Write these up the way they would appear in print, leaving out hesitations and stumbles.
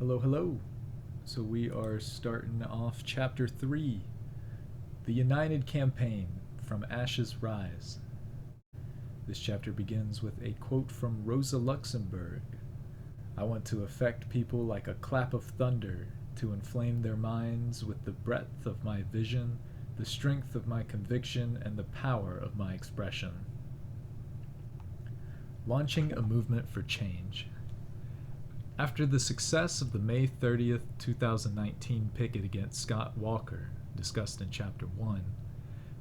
Hello, hello. So we are starting off Chapter 3, The United Campaign, From Ashes Rise. This chapter begins with a quote from Rosa Luxemburg. I want to affect people like a clap of thunder, to inflame their minds with the breadth of my vision, the strength of my conviction, and the power of my expression. Launching a movement for change. After the success of the May 30th, 2019 picket against Scott Walker, discussed in Chapter 1,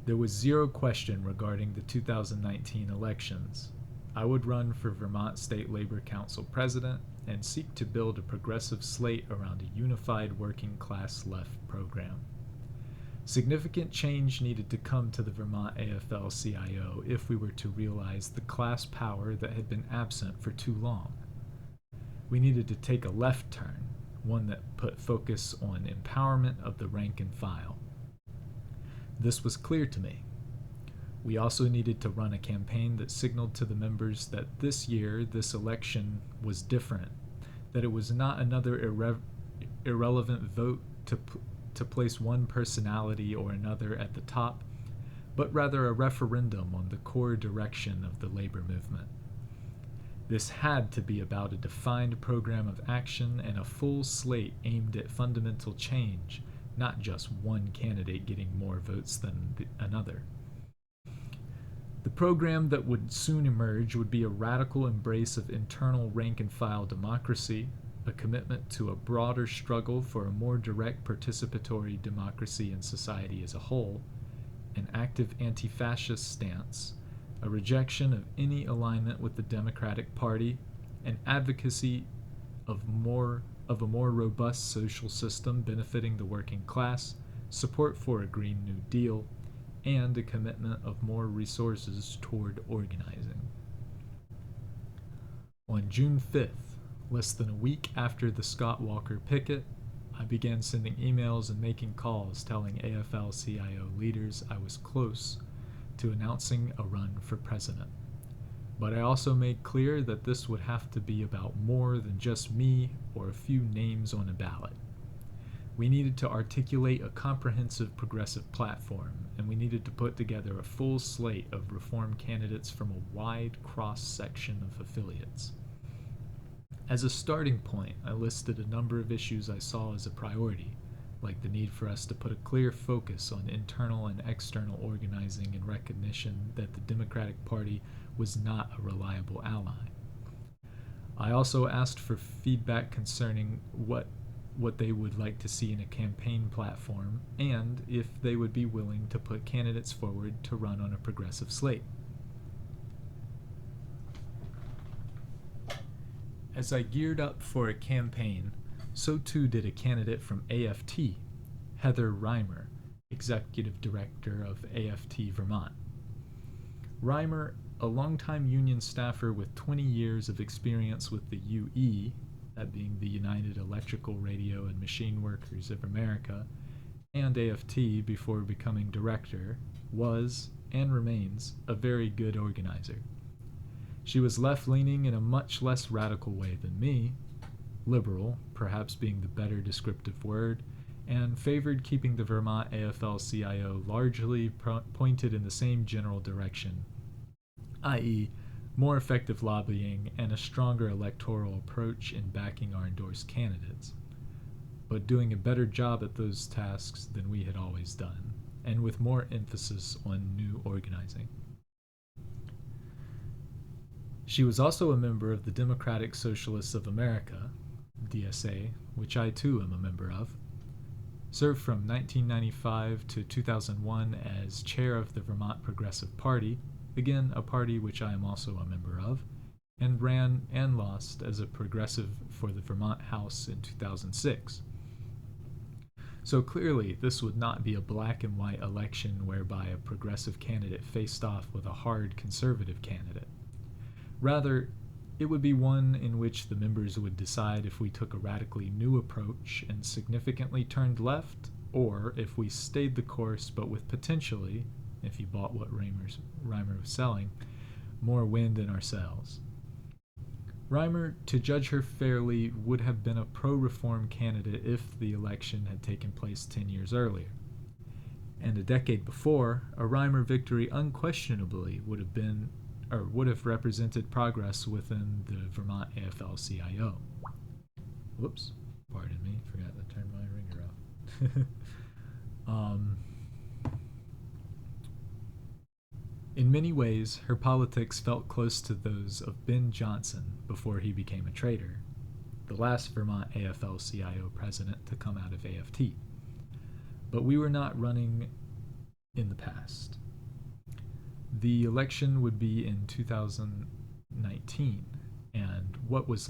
there was zero question regarding the 2019 elections. I would run for Vermont State Labor Council president and seek to build a progressive slate around a unified working class left program. Significant change needed to come to the Vermont AFL-CIO if we were to realize the class power that had been absent for too long. We needed to take a left turn, one that put focus on empowerment of the rank and file. This was clear to me. We also needed to run a campaign that signaled to the members that this year, this election was different, that it was not another irrelevant vote to place one personality or another at the top, but rather a referendum on the core direction of the labor movement. This had to be about a defined program of action and a full slate aimed at fundamental change, not just one candidate getting more votes than another. The program that would soon emerge would be a radical embrace of internal rank-and-file democracy, a commitment to a broader struggle for a more direct participatory democracy in society as a whole, an active anti-fascist stance, a rejection of any alignment with the Democratic Party, an advocacy of a more robust social system benefiting the working class, support for a Green New Deal, and a commitment of more resources toward organizing. On June 5th, less than a week after the Scott Walker picket, I began sending emails and making calls telling AFL-CIO leaders I was close to announcing a run for president. But I also made clear that this would have to be about more than just me or a few names on a ballot. We needed to articulate a comprehensive progressive platform, and we needed to put together a full slate of reform candidates from a wide cross-section of affiliates. As a starting point, I listed a number of issues I saw as a priority, like the need for us to put a clear focus on internal and external organizing and recognition that the Democratic Party was not a reliable ally. I also asked for feedback concerning what they would like to see in a campaign platform and if they would be willing to put candidates forward to run on a progressive slate. As I geared up for a campaign, so too did a candidate from AFT, Heather Reimer, Executive Director of AFT Vermont. Reimer, a longtime union staffer with 20 years of experience with the UE, that being the United Electrical Radio and Machine Workers of America, and AFT before becoming director, was, and remains, a very good organizer. She was left-leaning in a much less radical way than me, liberal, perhaps being the better descriptive word, and favored keeping the Vermont AFL-CIO largely pointed in the same general direction, i.e., more effective lobbying and a stronger electoral approach in backing our endorsed candidates, but doing a better job at those tasks than we had always done, and with more emphasis on new organizing. She was also a member of the Democratic Socialists of America, DSA, which I too am a member of, served from 1995 to 2001 as chair of the Vermont Progressive Party, again a party which I am also a member of, and ran and lost as a progressive for the Vermont House in 2006. So clearly, this would not be a black and white election whereby a progressive candidate faced off with a hard conservative candidate. Rather, it would be one in which the members would decide if we took a radically new approach and significantly turned left, or if we stayed the course but with potentially, if you bought what Reimer was selling, more wind in our sails. Reimer, to judge her fairly, would have been a pro-reform candidate if the election had taken place 10 years earlier. And a decade before, a Reimer victory unquestionably would have represented progress within the Vermont AFL-CIO. Whoops, pardon me, forgot to turn my ringer off. In many ways, her politics felt close to those of Ben Johnson before he became a traitor, the last Vermont AFL-CIO president to come out of AFT. But we were not running in the past. The election would be in 2019, and what was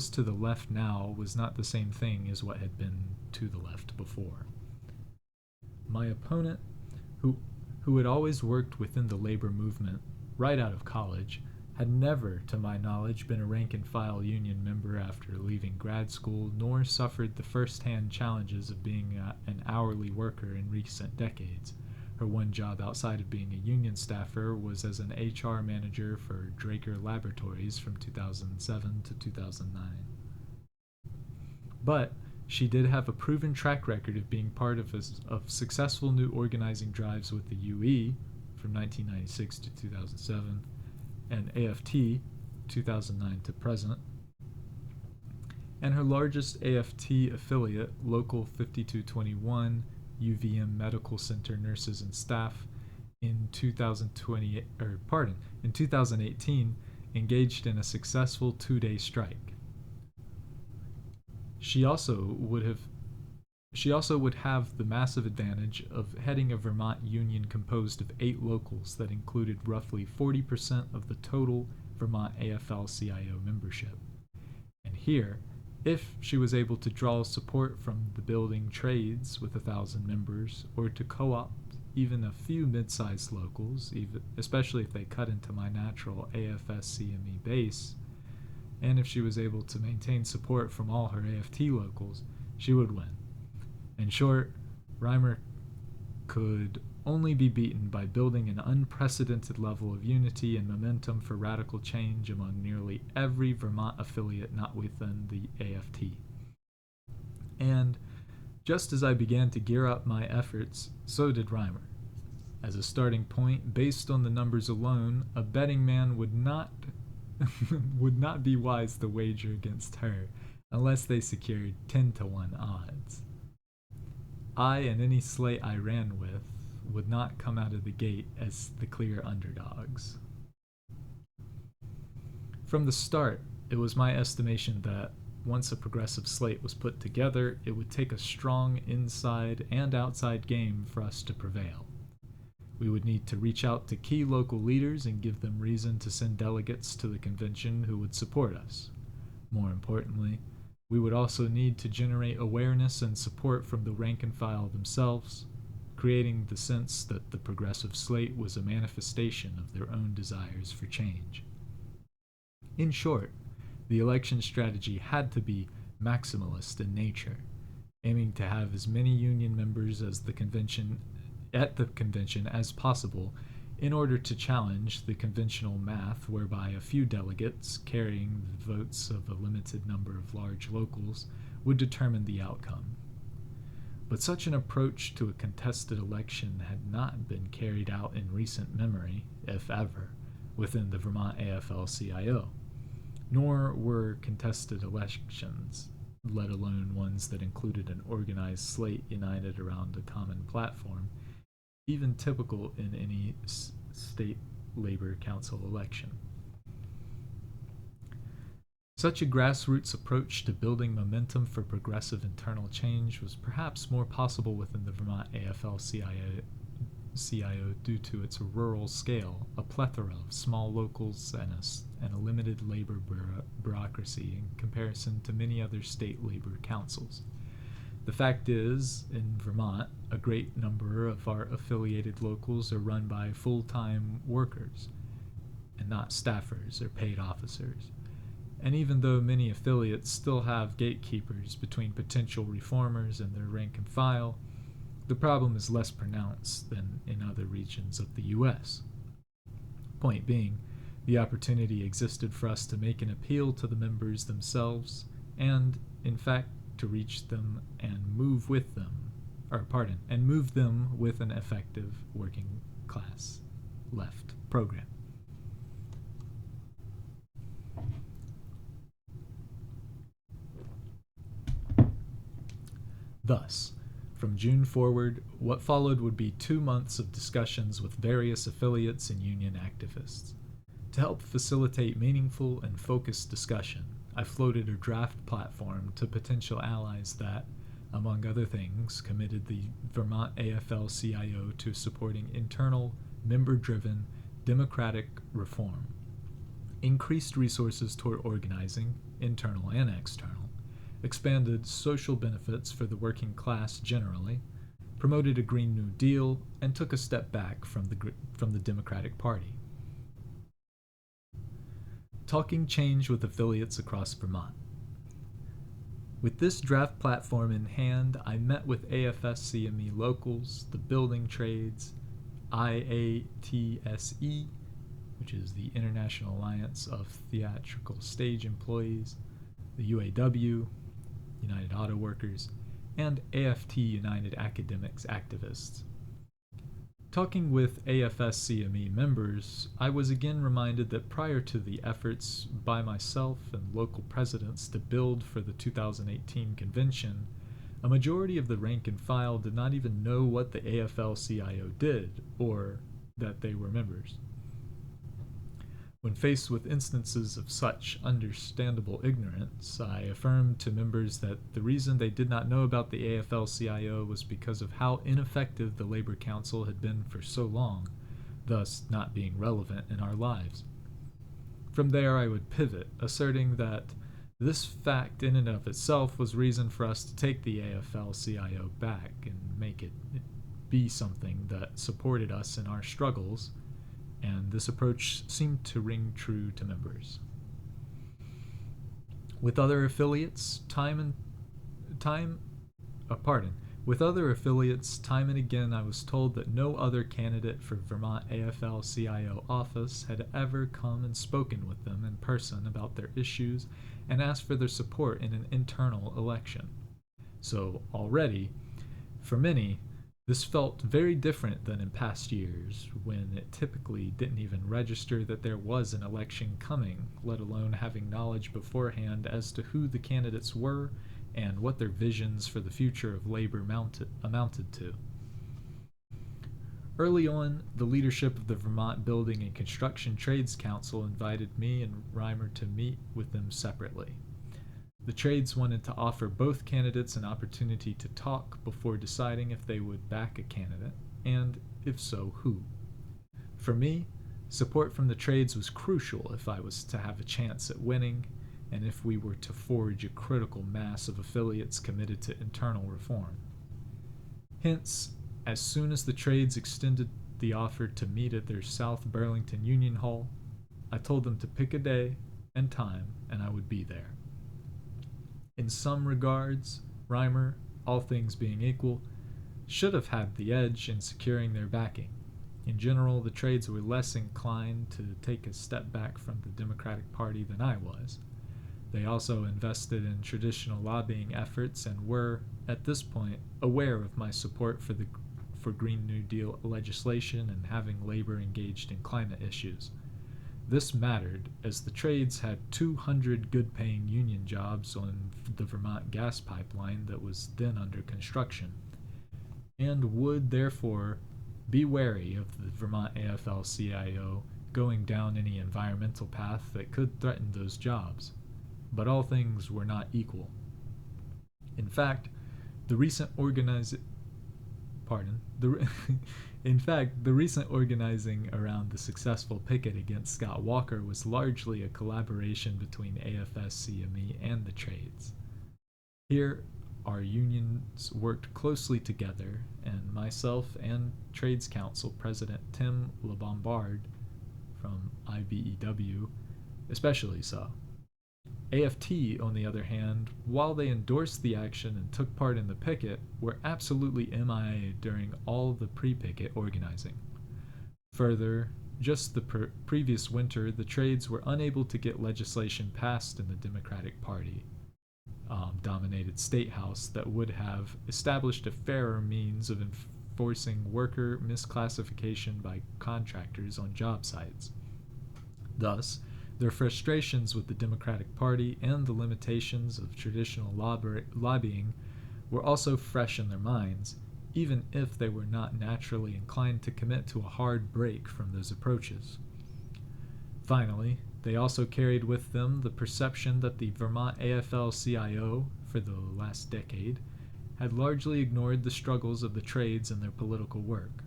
to the left now was not the same thing as what had been to the left before. My opponent, who had always worked within the labor movement right out of college, had never, to my knowledge, been a rank-and-file union member after leaving grad school, nor suffered the first-hand challenges of being an hourly worker in recent decades. Her one job outside of being a union staffer was as an HR manager for Draker Laboratories from 2007 to 2009. But she did have a proven track record of being part of successful new organizing drives with the UE from 1996 to 2007 and AFT 2009 to present, and her largest AFT affiliate, Local 5221 UVM Medical Center Nurses and Staff, in 2018 engaged in a successful 2-day strike. She also would have the massive advantage of heading a Vermont union composed of 8 locals that included roughly 40% of the total Vermont AFL-CIO membership. And here, if she was able to draw support from the building trades with 1,000 members, or to co-opt even a few mid-sized locals, especially if they cut into my natural AFS-CME base, and if she was able to maintain support from all her AFT locals, she would win. In short, Reimer could only be beaten by building an unprecedented level of unity and momentum for radical change among nearly every Vermont affiliate not within the AFT. And just as I began to gear up my efforts, so did Reimer. As a starting point, based on the numbers alone, a betting man would not be wise to wager against her unless they secured 10-to-1 odds. I and any slate I ran with would not come out of the gate as the clear underdogs. From the start, it was my estimation that once a progressive slate was put together, it would take a strong inside and outside game for us to prevail. We would need to reach out to key local leaders and give them reason to send delegates to the convention who would support us. More importantly, we would also need to generate awareness and support from the rank and file themselves, creating the sense that the progressive slate was a manifestation of their own desires for change. In short, the election strategy had to be maximalist in nature, aiming to have as many union members at the convention as possible in order to challenge the conventional math whereby a few delegates carrying the votes of a limited number of large locals would determine the outcome. But such an approach to a contested election had not been carried out in recent memory, if ever, within the Vermont AFL-CIO, nor were contested elections, let alone ones that included an organized slate united around a common platform, even typical in any state labor council election. Such a grassroots approach to building momentum for progressive internal change was perhaps more possible within the Vermont AFL-CIO due to its rural scale, a plethora of small locals, and a limited labor bureaucracy in comparison to many other state labor councils. The fact is, in Vermont, a great number of our affiliated locals are run by full-time workers, and not staffers or paid officers. And even though many affiliates still have gatekeepers between potential reformers and their rank and file, the problem is less pronounced than in other regions of the U.S. Point being, The opportunity existed for us to make an appeal to the members themselves and, in fact, to reach them and move them with an effective working class left program. Thus, from June forward, what followed would be 2 months of discussions with various affiliates and union activists. To help facilitate meaningful and focused discussion, I floated a draft platform to potential allies that, among other things, committed the Vermont AFL-CIO to supporting internal, member-driven, democratic reform, increased resources toward organizing, internal and external, expanded social benefits for the working class generally, promoted a Green New Deal, and took a step back from the Democratic Party. Talking change with affiliates across Vermont. With this draft platform in hand, I met with AFS-CME locals, the building trades, IATSE, which is the International Alliance of Theatrical Stage Employees, the UAW, United Auto Workers, and AFT United Academics activists. Talking with AFS-CME members, I was again reminded that prior to the efforts by myself and local presidents to build for the 2018 convention, a majority of the rank and file did not even know what the AFL-CIO did, or that they were members. When faced with instances of such understandable ignorance, I affirmed to members that the reason they did not know about the AFL-CIO was because of how ineffective the Labor Council had been for so long, thus not being relevant in our lives. From there I would pivot, asserting that this fact in and of itself was reason for us to take the AFL-CIO back and make it be something that supported us in our struggles, and this approach seemed to ring true to members. With other affiliates, time and again I was told that no other candidate for Vermont AFL-CIO office had ever come and spoken with them in person about their issues and asked for their support in an internal election. So already, for many, this felt very different than in past years, when it typically didn't even register that there was an election coming, let alone having knowledge beforehand as to who the candidates were and what their visions for the future of labor amounted to. Early on, the leadership of the Vermont Building and Construction Trades Council invited me and Reimer to meet with them separately. The trades wanted to offer both candidates an opportunity to talk before deciding if they would back a candidate, and if so, who. For me, support from the trades was crucial if I was to have a chance at winning, and if we were to forge a critical mass of affiliates committed to internal reform. Hence, as soon as the trades extended the offer to meet at their South Burlington Union Hall, I told them to pick a day and time, and I would be there. In some regards, Reimer, all things being equal, should have had the edge in securing their backing. In general, the trades were less inclined to take a step back from the Democratic Party than I was. They also invested in traditional lobbying efforts and were, at this point, aware of my support for Green New Deal legislation and having labor engaged in climate issues. This mattered, as the trades had 200 good-paying union jobs on the Vermont gas pipeline that was then under construction, and would therefore be wary of the Vermont AFL-CIO going down any environmental path that could threaten those jobs. But all things were not equal. In fact, the recent organizing around the successful picket against Scott Walker was largely a collaboration between AFS-CME and the trades. Here, our unions worked closely together, and myself and Trades Council President Tim LeBombard from IBEW especially so. AFT, on the other hand, while they endorsed the action and took part in the picket, were absolutely MIA during all the pre-picket organizing. Further, just the previous winter, the trades were unable to get legislation passed in the Democratic Party dominated state house that would have established a fairer means of enforcing worker misclassification by contractors on job sites. Thus, their frustrations with the Democratic Party and the limitations of traditional lobbying were also fresh in their minds, even if they were not naturally inclined to commit to a hard break from those approaches. Finally, they also carried with them the perception that the Vermont AFL-CIO, for the last decade, had largely ignored the struggles of the trades in their political work.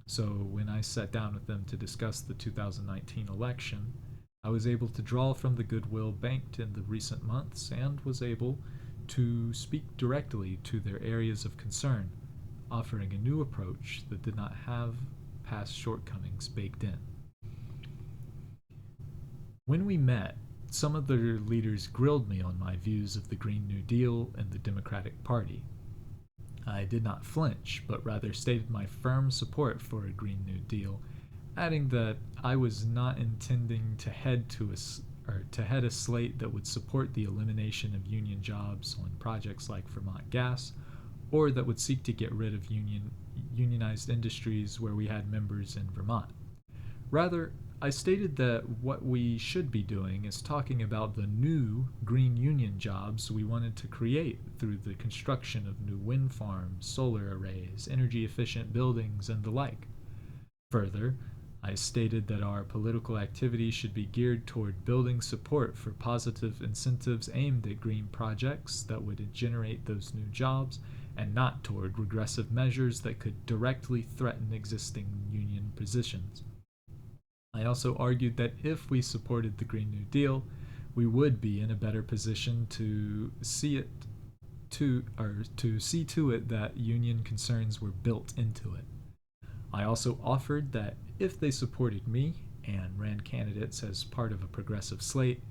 So when I sat down with them to discuss the 2019 election, I was able to draw from the goodwill banked in the recent months and was able to speak directly to their areas of concern, offering a new approach that did not have past shortcomings baked in. When we met, some of their leaders grilled me on my views of the Green New Deal and the Democratic Party. I did not flinch, but rather stated my firm support for a Green New Deal, adding that I was not intending to head a slate that would support the elimination of union jobs on projects like Vermont Gas, or that would seek to get rid of unionized industries where we had members in Vermont. Rather, I stated that what we should be doing is talking about the new green union jobs we wanted to create through the construction of new wind farms, solar arrays, energy-efficient buildings, and the like. Further, I stated that our political activity should be geared toward building support for positive incentives aimed at green projects that would generate those new jobs, and not toward regressive measures that could directly threaten existing union positions. I also argued that if we supported the Green New Deal, we would be in a better position to see to it that union concerns were built into it. I also offered that if they supported me and ran candidates as part of a progressive slate,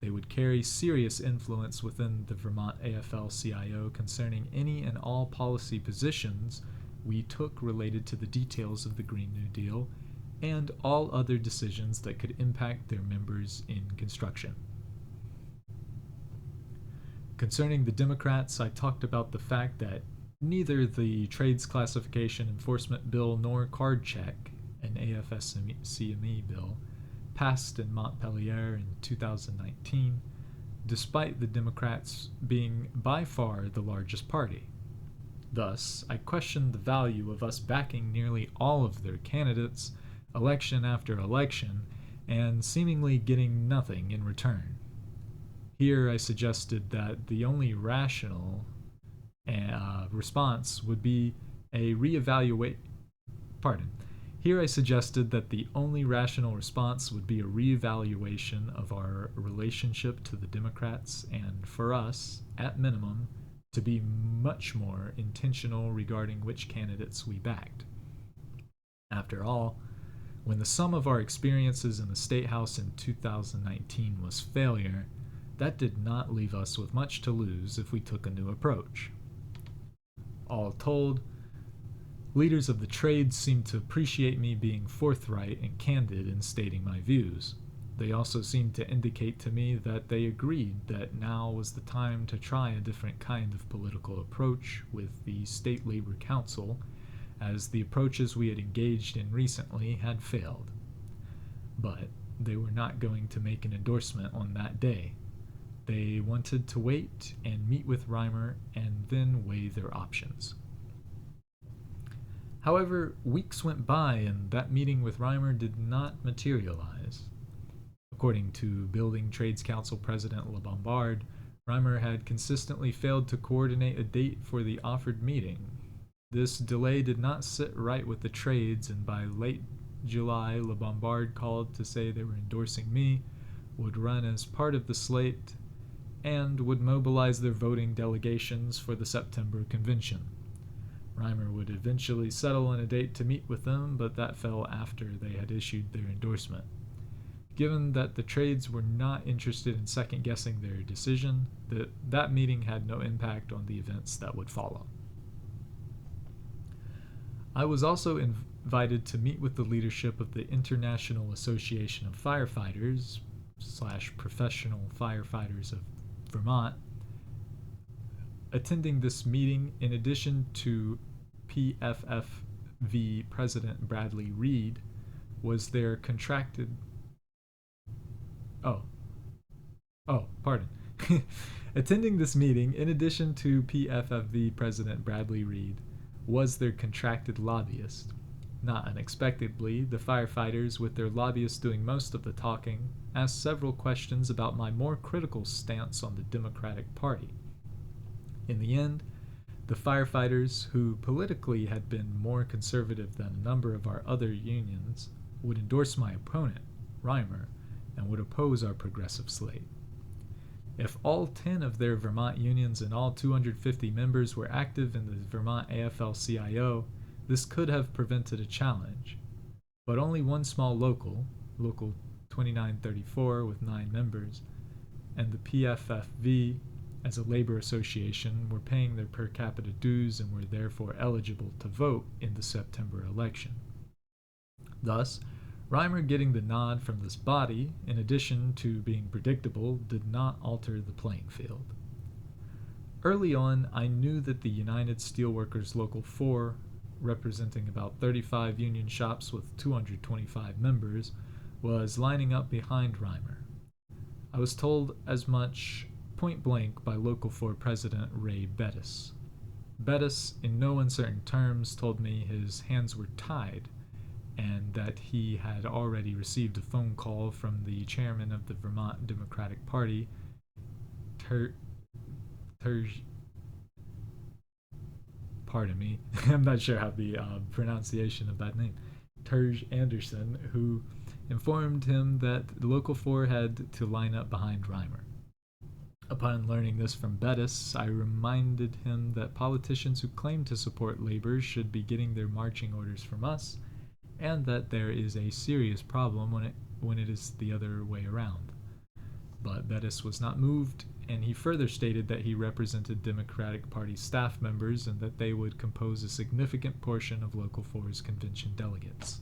they would carry serious influence within the Vermont AFL-CIO concerning any and all policy positions we took related to the details of the Green New Deal and all other decisions that could impact their members in construction. Concerning the Democrats, I talked about the fact that neither the Trades Classification Enforcement Bill nor Card Check, an AFSCME bill, passed in Montpelier in 2019, despite the Democrats being by far the largest party. Thus, I questioned the value of us backing nearly all of their candidates election after election, and seemingly getting nothing in return. Here I suggested that the only rational response would be a reevaluation of our relationship to the Democrats, and for us, at minimum, to be much more intentional regarding which candidates we backed. After all, when the sum of our experiences in the State House in 2019 was failure, that did not leave us with much to lose if we took a new approach. All told, leaders of the trades seemed to appreciate me being forthright and candid in stating my views. They also seemed to indicate to me that they agreed that now was the time to try a different kind of political approach with the State Labor Council, as the approaches we had engaged in recently had failed. But they were not going to make an endorsement on that day. They wanted to wait and meet with Reimer and then weigh their options. However, weeks went by and that meeting with Reimer did not materialize. According to Building Trades Council President LeBombard, Reimer had consistently failed to coordinate a date for the offered meeting. This delay did not sit right with the trades, and by late July, LeBombard called to say they were endorsing me, would run as part of the slate, and would mobilize their voting delegations for the September convention. Reimer would eventually settle on a date to meet with them, but that fell after they had issued their endorsement. Given that the trades were not interested in second-guessing their decision, that meeting had no impact on the events that would follow. I was also invited to meet with the leadership of the International Association of Firefighters / Professional Firefighters of Vermont. Attending this meeting, in addition to PFFV President Bradley Reed, was their contracted... pardon. Attending this meeting, in addition to PFFV President Bradley Reed, was their contracted lobbyist. Not unexpectedly, the firefighters, with their lobbyist doing most of the talking, asked several questions about my more critical stance on the Democratic Party. In the end, the firefighters, who politically had been more conservative than a number of our other unions, would endorse my opponent, Reimer, and would oppose our progressive slate. If all 10 of their Vermont unions and all 250 members were active in the Vermont AFL-CIO, this could have prevented a challenge. But only one small Local 2934 with 9 members, and the PFFV, as a labor association, were paying their per capita dues and were therefore eligible to vote in the September election. Thus, Reimer getting the nod from this body, in addition to being predictable, did not alter the playing field. Early on, I knew that the United Steelworkers Local 4, representing about 35 union shops with 225 members, was lining up behind Reimer. I was told as much point blank by Local 4 President Ray Bettis. Bettis, in no uncertain terms, told me his hands were tied, and that he had already received a phone call from the chairman of the Vermont Democratic Party, pardon me, I'm not sure how the pronunciation of that name, Terj Anderson, who informed him that the Local 4 had to line up behind Reimer. Upon learning this from Bettis, I reminded him that politicians who claim to support labor should be getting their marching orders from us, and that there is a serious problem when it is the other way around. But Bettis was not moved, and he further stated that he represented Democratic Party staff members and that they would compose a significant portion of Local 4's convention delegates.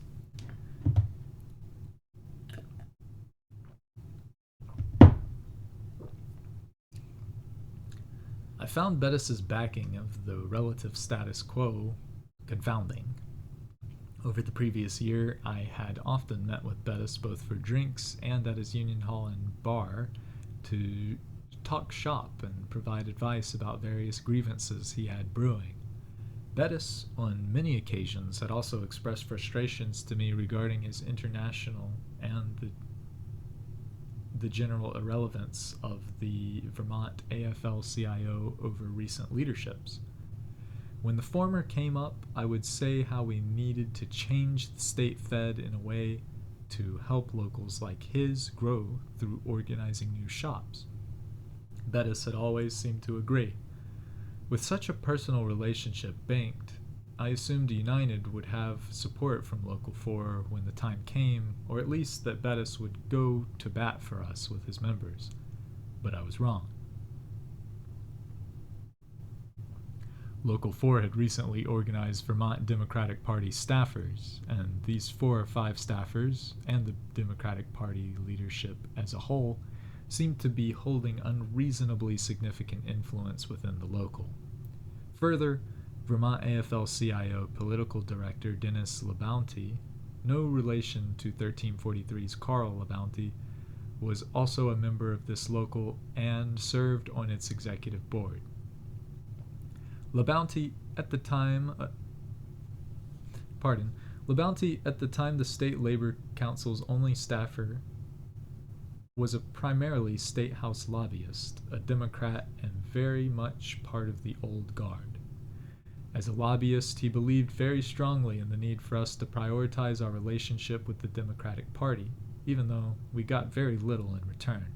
I found Bettis's backing of the relative status quo confounding. Over the previous year, I had often met with Bettis both for drinks and at his Union Hall and bar to talk shop and provide advice about various grievances he had brewing. Bettis, on many occasions, had also expressed frustrations to me regarding his international and the general irrelevance of the Vermont AFL-CIO over recent leaderships. When the former came up, I would say how we needed to change the state fed in a way to help locals like his grow through organizing new shops. Bettis had always seemed to agree. With such a personal relationship banked, I assumed United would have support from Local 4 when the time came, or at least that Bettis would go to bat for us with his members. But I was wrong. Local 4 had recently organized Vermont Democratic Party staffers, and these 4 or 5 staffers, and the Democratic Party leadership as a whole, seemed to be holding unreasonably significant influence within the local. Further, Vermont AFL-CIO political director Dennis LaBounty, no relation to 1343's Carl LaBounty, was also a member of this local and served on its executive board. LaBounty, at the time the State Labor Council's only staffer, was a primarily State House lobbyist, a Democrat, and very much part of the old guard. As a lobbyist, he believed very strongly in the need for us to prioritize our relationship with the Democratic Party, even though we got very little in return.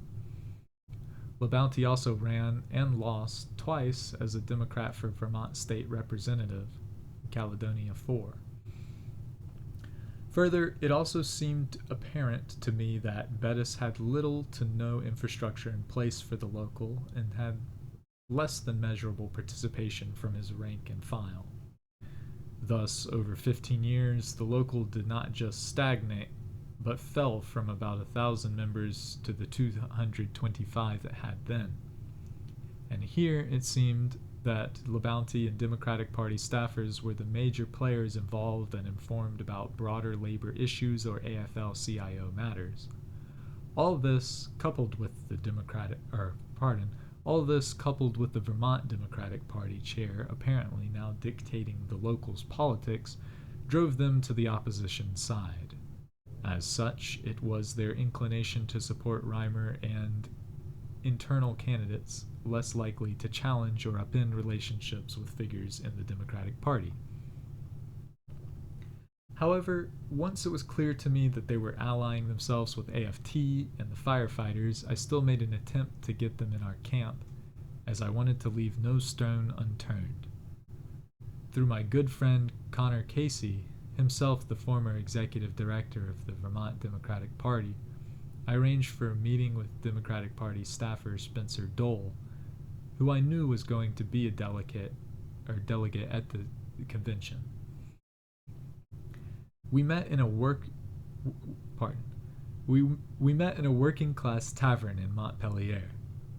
LaBounty also ran and lost twice as a Democrat for Vermont State Representative, Caledonia 4. Further, it also seemed apparent to me that Bettis had little to no infrastructure in place for the local and had less than measurable participation from his rank and file. Thus, over 15 years, the local did not just stagnate, but fell from about 1,000 members to the 225 it had then. And here it seemed that LaBounty and Democratic Party staffers were the major players involved and informed about broader labor issues or AFL-CIO matters. All this coupled with the Vermont Democratic Party chair apparently now dictating the locals' politics, drove them to the opposition side. As such, it was their inclination to support Reimer and internal candidates less likely to challenge or upend relationships with figures in the Democratic Party. However, once it was clear to me that they were allying themselves with AFT and the firefighters, I still made an attempt to get them in our camp, as I wanted to leave no stone unturned. Through my good friend Connor Casey, himself the former executive director of the Vermont Democratic Party, I arranged for a meeting with Democratic Party staffer Spencer Dole, who I knew was going to be a delegate at the convention. We met in a working class tavern in Montpelier.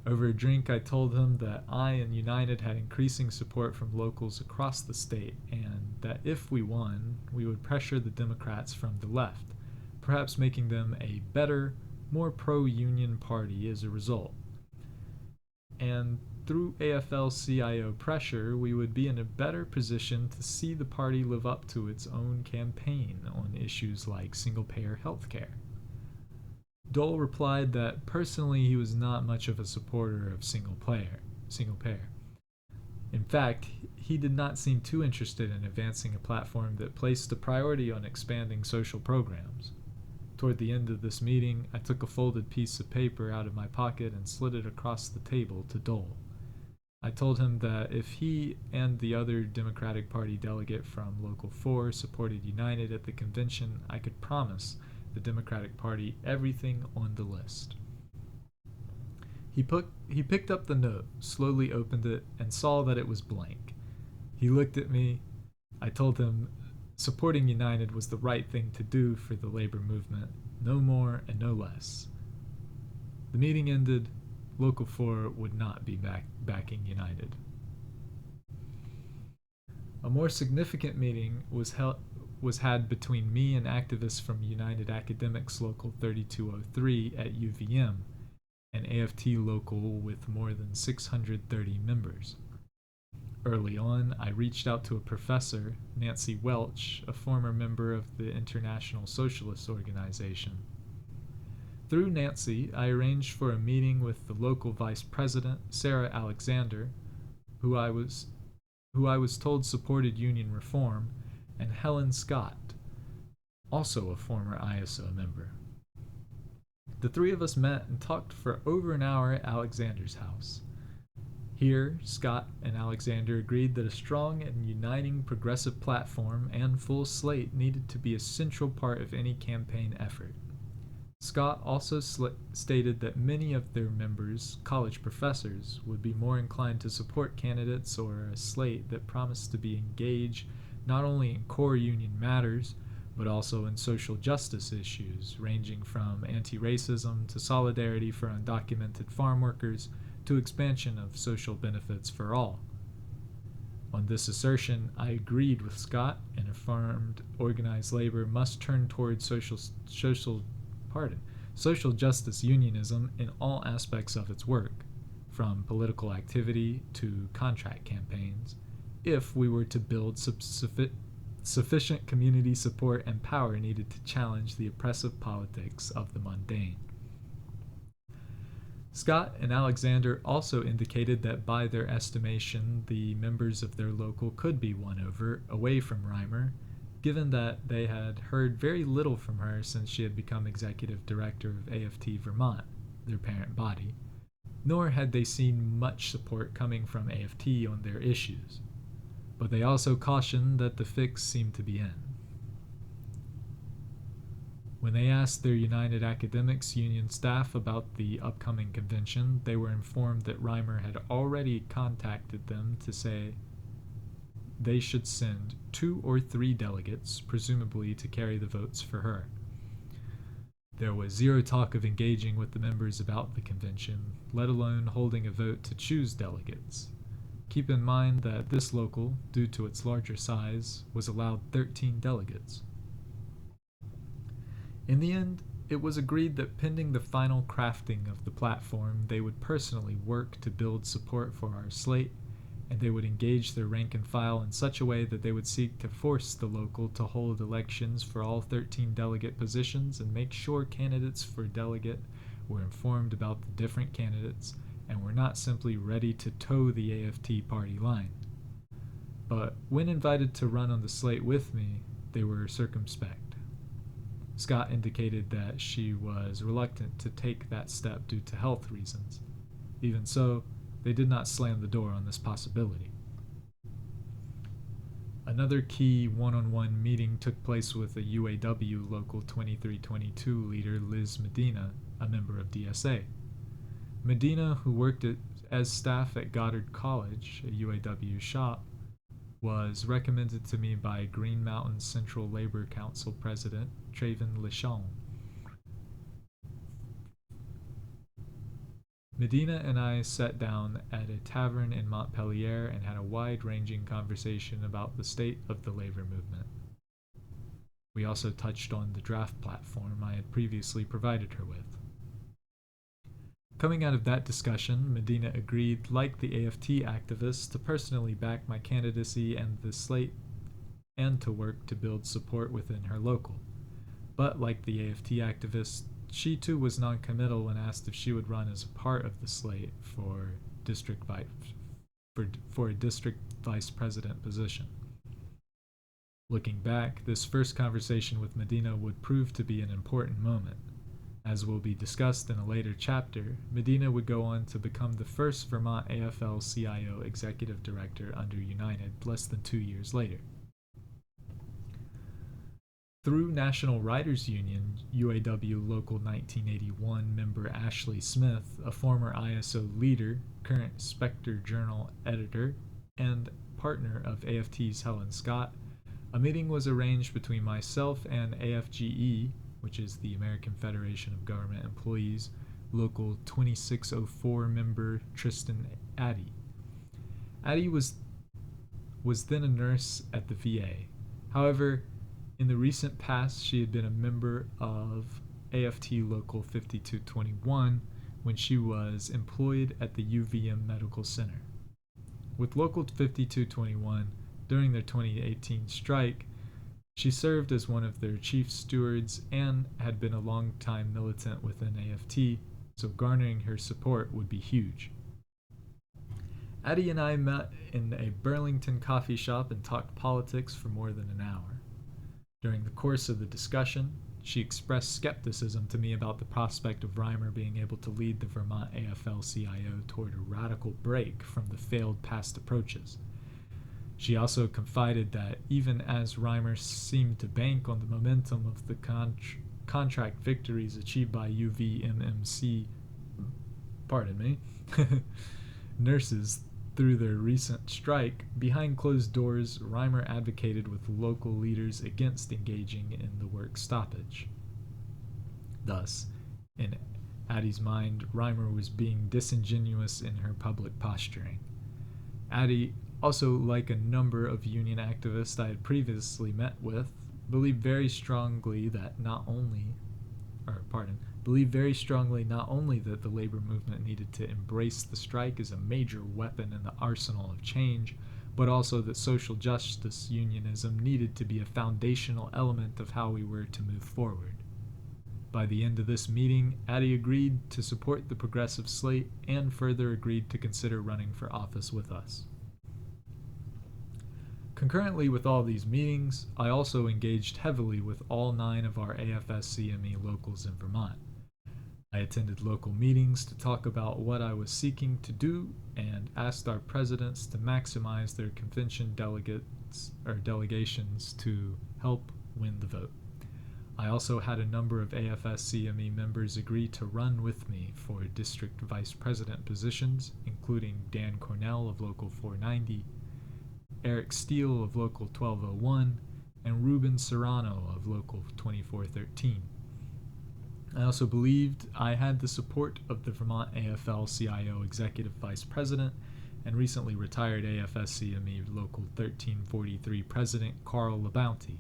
Over a drink, I told him that I and United had increasing support from locals across the state, and that if we won, we would pressure the Democrats from the left, perhaps making them a better, more pro-union party as a result. And through AFL-CIO pressure, we would be in a better position to see the party live up to its own campaign on issues like single-payer healthcare. Dole replied that personally he was not much of a supporter of single payer. In fact, he did not seem too interested in advancing a platform that placed a priority on expanding social programs. Toward the end of this meeting, I took a folded piece of paper out of my pocket and slid it across the table to Dole. I told him that if he and the other Democratic Party delegate from Local 4 supported United at the convention, I could promise the Democratic Party everything on the list. He picked up the note, slowly opened it, and saw that it was blank. He looked at me. I told him supporting United was the right thing to do for the labor movement, no more and no less. The meeting ended. Local 4 would not be backing United. A more significant meeting was had between me and activists from United Academics Local 3203 at UVM, an AFT local with more than 630 members. Early on, I reached out to a professor, Nancy Welch, a former member of the International Socialist Organization. Through Nancy, I arranged for a meeting with the local vice president, Sarah Alexander, who I was told supported union reform, and Helen Scott, also a former ISO member. The three of us met and talked for over an hour at Alexander's house. Here, Scott and Alexander agreed that a strong and uniting progressive platform and full slate needed to be a central part of any campaign effort. Scott also stated that many of their members, college professors, would be more inclined to support candidates or a slate that promised to be engaged not only in core union matters, but also in social justice issues, ranging from anti-racism to solidarity for undocumented farm workers to expansion of social benefits for all. On this assertion, I agreed with Scott and affirmed organized labor must turn towards social justice unionism in all aspects of its work, from political activity to contract campaigns, if we were to build sufficient community support and power needed to challenge the oppressive politics of the mundane. Scott and Alexander also indicated that by their estimation, the members of their local could be won over away from Reimer, given that they had heard very little from her since she had become executive director of AFT Vermont, their parent body, nor had they seen much support coming from AFT on their issues. But they also cautioned that the fix seemed to be in. When they asked their United Academics union staff about the upcoming convention, they were informed that Reimer had already contacted them to say they should send 2 or 3 delegates, presumably to carry the votes for her. There was zero talk of engaging with the members about the convention, let alone holding a vote to choose delegates. Keep in mind that this local, due to its larger size, was allowed 13 delegates. In the end, it was agreed that pending the final crafting of the platform, they would personally work to build support for our slate, and they would engage their rank and file in such a way that they would seek to force the local to hold elections for all 13 delegate positions and make sure candidates for delegate were informed about the different candidates and were not simply ready to toe the AFT party line. But when invited to run on the slate with me, they were circumspect. Scott indicated that she was reluctant to take that step due to health reasons. Even so, they did not slam the door on this possibility. Another key one-on-one meeting took place with a UAW Local 2322 leader, Liz Medina, a member of DSA. Medina, who worked as staff at Goddard College, a UAW shop, was recommended to me by Green Mountain Central Labor Council President Traven Lechon. Medina and I sat down at a tavern in Montpelier and had a wide-ranging conversation about the state of the labor movement. We also touched on the draft platform I had previously provided her with. Coming out of that discussion, Medina agreed, like the AFT activists, to personally back my candidacy and the slate and to work to build support within her local. But like the AFT activists, she too was non-committal when asked if she would run as a part of the slate for a district vice president position. Looking back, this first conversation with Medina would prove to be an important moment. As will be discussed in a later chapter, Medina would go on to become the first Vermont AFL-CIO executive director under United less than 2 years later. Through National Writers Union, UAW Local 1981 member Ashley Smith, a former ISO leader, current Spectre Journal editor, and partner of AFT's Helen Scott, a meeting was arranged between myself and AFGE, which is the American Federation of Government Employees, Local 2604 member Tristan Addy. Addy was then a nurse at the VA. However, in the recent past, she had been a member of AFT Local 5221 when she was employed at the UVM Medical Center. With Local 5221, during their 2018 strike, she served as one of their chief stewards and had been a long-time militant within AFT, so garnering her support would be huge. Addie and I met in a Burlington coffee shop and talked politics for more than an hour. During the course of the discussion, she expressed skepticism to me about the prospect of Reimer being able to lead the Vermont AFL-CIO toward a radical break from the failed past approaches. She also confided that even as Reimer seemed to bank on the momentum of the contract victories achieved by UVMMC, nurses through their recent strike, behind closed doors, Reimer advocated with local leaders against engaging in the work stoppage. Thus, in Addie's mind, Reimer was being disingenuous in her public posturing. Addie, also like a number of union activists I had previously met with, believed very strongly not only that the labor movement needed to embrace the strike as a major weapon in the arsenal of change, but also that social justice unionism needed to be a foundational element of how we were to move forward. By the end of this meeting, Addie agreed to support the progressive slate and further agreed to consider running for office with us. Concurrently with all these meetings, I also engaged heavily with all 9 of our AFS-CME locals in Vermont. I attended local meetings to talk about what I was seeking to do and asked our presidents to maximize their convention delegations to help win the vote. I also had a number of AFS-CME members agree to run with me for district vice president positions, including Dan Cornell of Local 490, Eric Steele of Local 1201, and Ruben Serrano of Local 2413. I also believed I had the support of the Vermont AFL-CIO Executive Vice President and recently retired AFSCME Local 1343 President Carl LaBounty.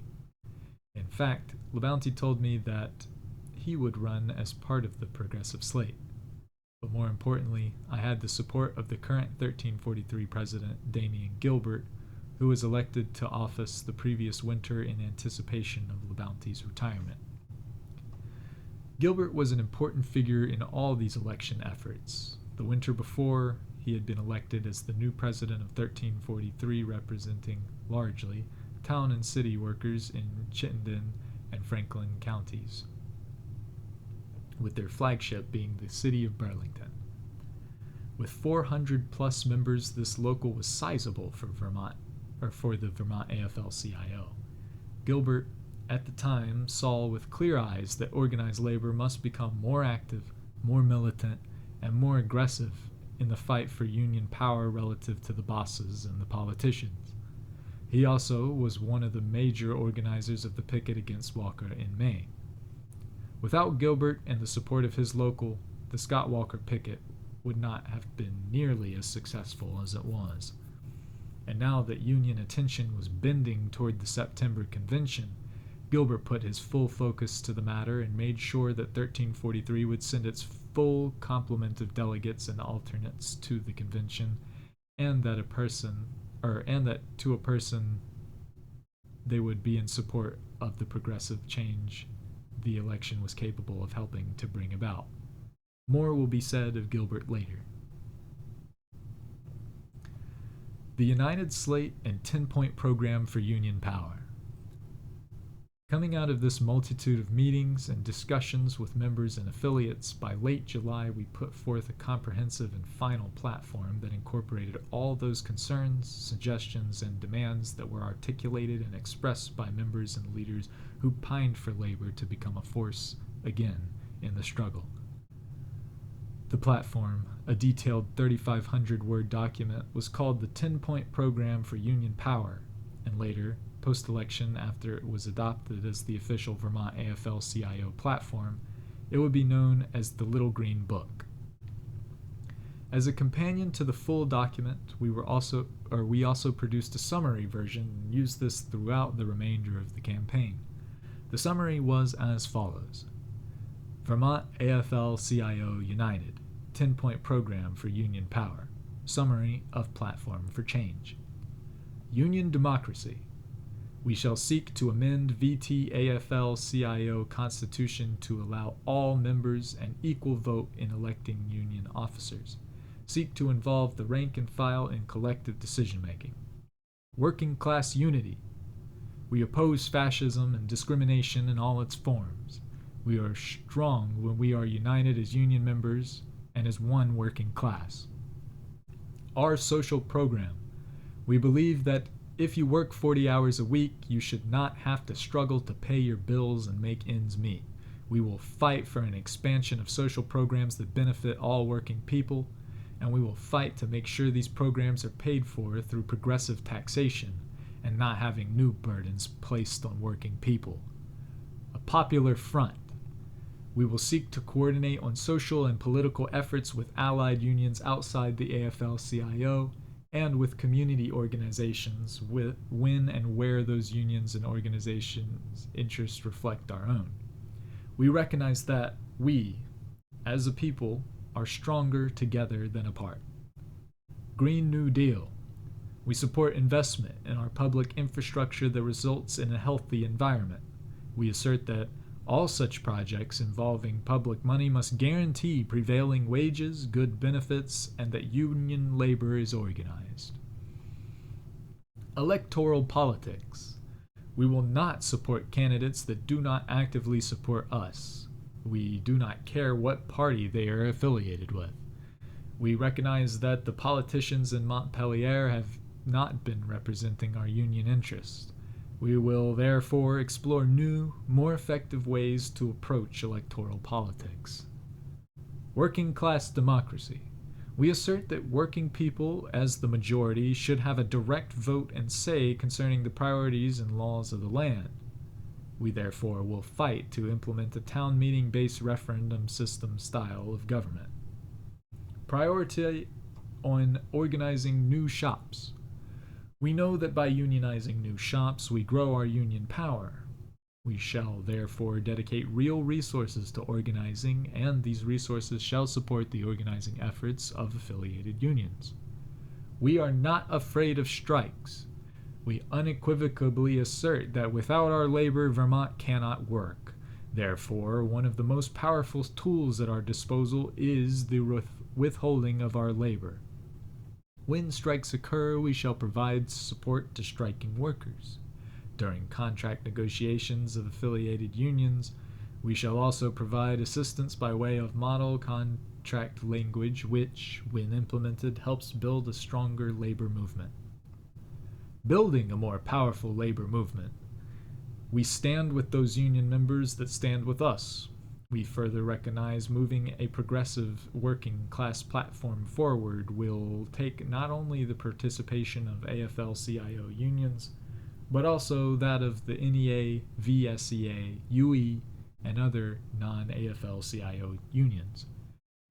In fact, LaBounty told me that he would run as part of the progressive slate. But more importantly, I had the support of the current 1343 President Damian Gilbert, who was elected to office the previous winter in anticipation of LaBounty's retirement. Gilbert was an important figure in all these election efforts. The winter before, he had been elected as the new president of 1343, representing, largely, town and city workers in Chittenden and Franklin counties, with their flagship being the city of Burlington. With 400 plus members, this local was sizable for the Vermont AFL-CIO. Gilbert, at the time, saw with clear eyes that organized labor must become more active, more militant, and more aggressive in the fight for union power relative to the bosses and the politicians. He also was one of the major organizers of the picket against Walker in May. Without Gilbert and the support of his local, the Scott Walker picket would not have been nearly as successful as it was. And now that union attention was bending toward the September convention, Gilbert put his full focus to the matter and made sure that 1343 would send its full complement of delegates and alternates to the convention, and that to a person they would be in support of the progressive change the election was capable of helping to bring about. More will be said of Gilbert later. The United Slate and 10-point program for union power. Coming out of this multitude of meetings and discussions with members and affiliates, by late July we put forth a comprehensive and final platform that incorporated all those concerns, suggestions, and demands that were articulated and expressed by members and leaders who pined for labor to become a force again in the struggle. The platform, a detailed 3,500-word document, was called the 10-Point Program for Union Power, and later, post-election, after it was adopted as the official Vermont AFL-CIO platform, it would be known as the Little Green Book. As a companion to the full document, we also produced a summary version and used this throughout the remainder of the campaign. The summary was as follows: Vermont AFL-CIO United, 10-Point Program for Union Power, Summary of Platform for Change. Union Democracy. We shall seek to amend VT AFL-CIO Constitution to allow all members an equal vote in electing union officers. Seek to involve the rank and file in collective decision-making. Working class unity. We oppose fascism and discrimination in all its forms. We are strong when we are united as union members and as one working class. Our social program. We believe that if you work 40 hours a week, you should not have to struggle to pay your bills and make ends meet. We will fight for an expansion of social programs that benefit all working people, and we will fight to make sure these programs are paid for through progressive taxation and not having new burdens placed on working people. A popular front. We will seek to coordinate on social and political efforts with allied unions outside the AFL-CIO and with community organizations when and where those unions and organizations' interests reflect our own. We recognize that we, as a people, are stronger together than apart. Green New Deal. We support investment in our public infrastructure that results in a healthy environment. We assert that all such projects involving public money must guarantee prevailing wages, good benefits, and that union labor is organized. Electoral politics. We will not support candidates that do not actively support us. We do not care what party they are affiliated with. We recognize that the politicians in Montpelier have not been representing our union interests. We will therefore explore new, more effective ways to approach electoral politics. Working class democracy. We assert that working people, as the majority, should have a direct vote and say concerning the priorities and laws of the land. We therefore will fight to implement a town meeting-based referendum system style of government. Priority on organizing new shops. We know that by unionizing new shops, we grow our union power. We shall therefore dedicate real resources to organizing, and these resources shall support the organizing efforts of affiliated unions. We are not afraid of strikes. We unequivocally assert that without our labor, Vermont cannot work. Therefore, one of the most powerful tools at our disposal is the withholding of our labor. When strikes occur, we shall provide support to striking workers. During contract negotiations of affiliated unions, we shall also provide assistance by way of model contract language which, when implemented, helps build a stronger labor movement. Building a more powerful labor movement. We stand with those union members that stand with us. We further recognize moving a progressive working class platform forward will take not only the participation of AFL-CIO unions, but also that of the NEA, VSEA, UE, and other non-AFL-CIO unions.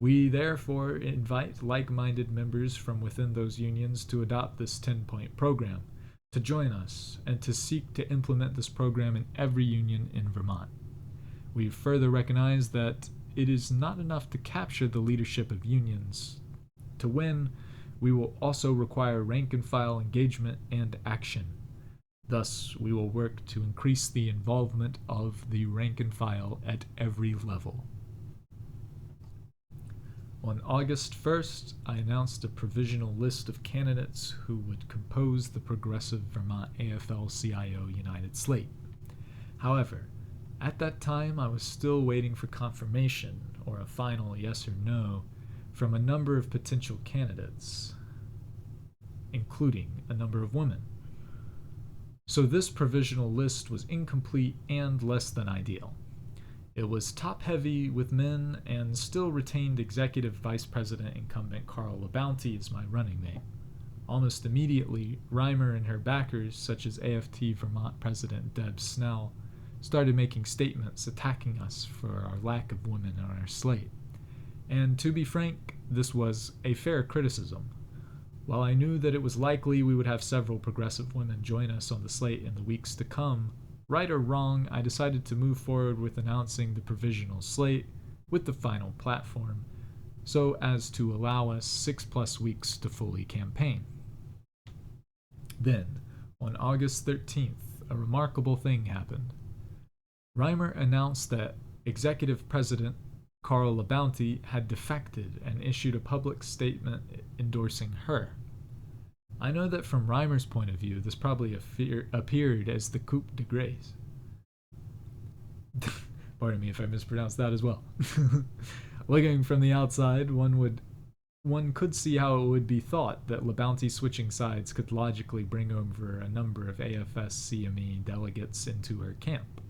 We therefore invite like-minded members from within those unions to adopt this 10-point program, to join us, and to seek to implement this program in every union in Vermont. We further recognize that it is not enough to capture the leadership of unions. To win, we will also require rank-and-file engagement and action. Thus, we will work to increase the involvement of the rank and file at every level. On August 1st, I announced a provisional list of candidates who would compose the Progressive Vermont AFL-CIO United Slate. However, at that time I was still waiting for confirmation, or a final yes or no, from a number of potential candidates, including a number of women. So this provisional list was incomplete and less than ideal. It was top-heavy with men and still retained Executive Vice President incumbent Carl LaBounty as my running mate. Almost immediately, Reimer and her backers, such as AFT Vermont President Deb Snell, started making statements attacking us for our lack of women on our slate. And to be frank, this was a fair criticism. While I knew that it was likely we would have several progressive women join us on the slate in the weeks to come, right or wrong, I decided to move forward with announcing the provisional slate with the final platform, so as to allow us 6+ weeks to fully campaign. Then, on August 13th, a remarkable thing happened. Reimer announced that Executive President Carl LaBounty had defected and issued a public statement endorsing her. I know that from Reimer's point of view, this probably appeared as the coup de grace. Pardon me if I mispronounced that as well. Looking from the outside, one could see how it would be thought that LaBounty switching sides could logically bring over a number of AFS-CME delegates into her camp.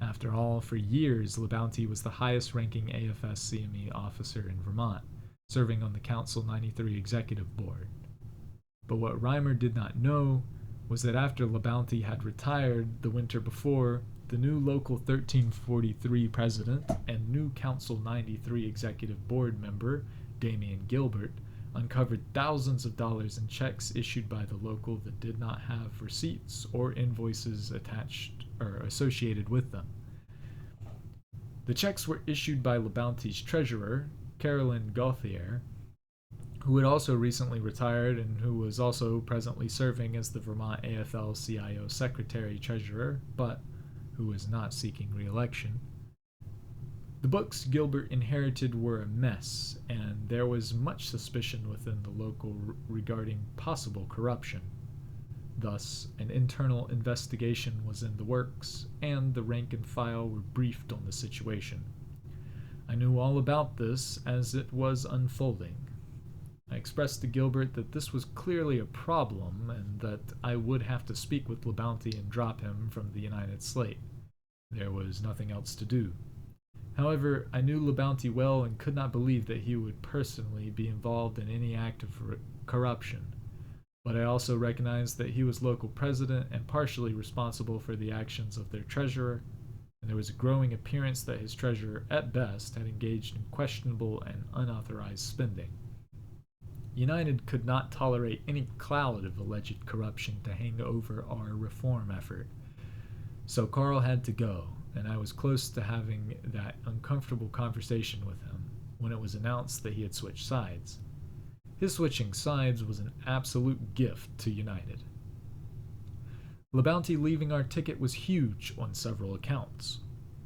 After all, for years, LaBounty was the highest-ranking AFS-CME officer in Vermont, serving on the Council 93 Executive Board. But what Reimer did not know was that after LaBounty had retired the winter before, the new Local 1343 president and new Council 93 Executive Board member, Damian Gilbert, uncovered thousands of dollars in checks issued by the local that did not have receipts or invoices attached or associated with them. The checks were issued by LaBounty's treasurer, Carolyn Gauthier, who had also recently retired and who was also presently serving as the Vermont AFL-CIO Secretary-Treasurer, but who was not seeking re-election. The books Gilbert inherited were a mess, and there was much suspicion within the local regarding possible corruption. Thus, an internal investigation was in the works, and the rank and file were briefed on the situation. I knew all about this as it was unfolding. I expressed to Gilbert that this was clearly a problem, and that I would have to speak with LaBounty and drop him from the United Slate. There was nothing else to do. However, I knew LeBounty well and could not believe that he would personally be involved in any act of corruption. But I also recognized that he was local president and partially responsible for the actions of their treasurer, and there was a growing appearance that his treasurer, at best, had engaged in questionable and unauthorized spending. United could not tolerate any cloud of alleged corruption to hang over our reform effort. So Carl had to go, and I was close to having that uncomfortable conversation with him when it was announced that he had switched sides. His switching sides was an absolute gift to United. LeBounty leaving our ticket was huge on several accounts.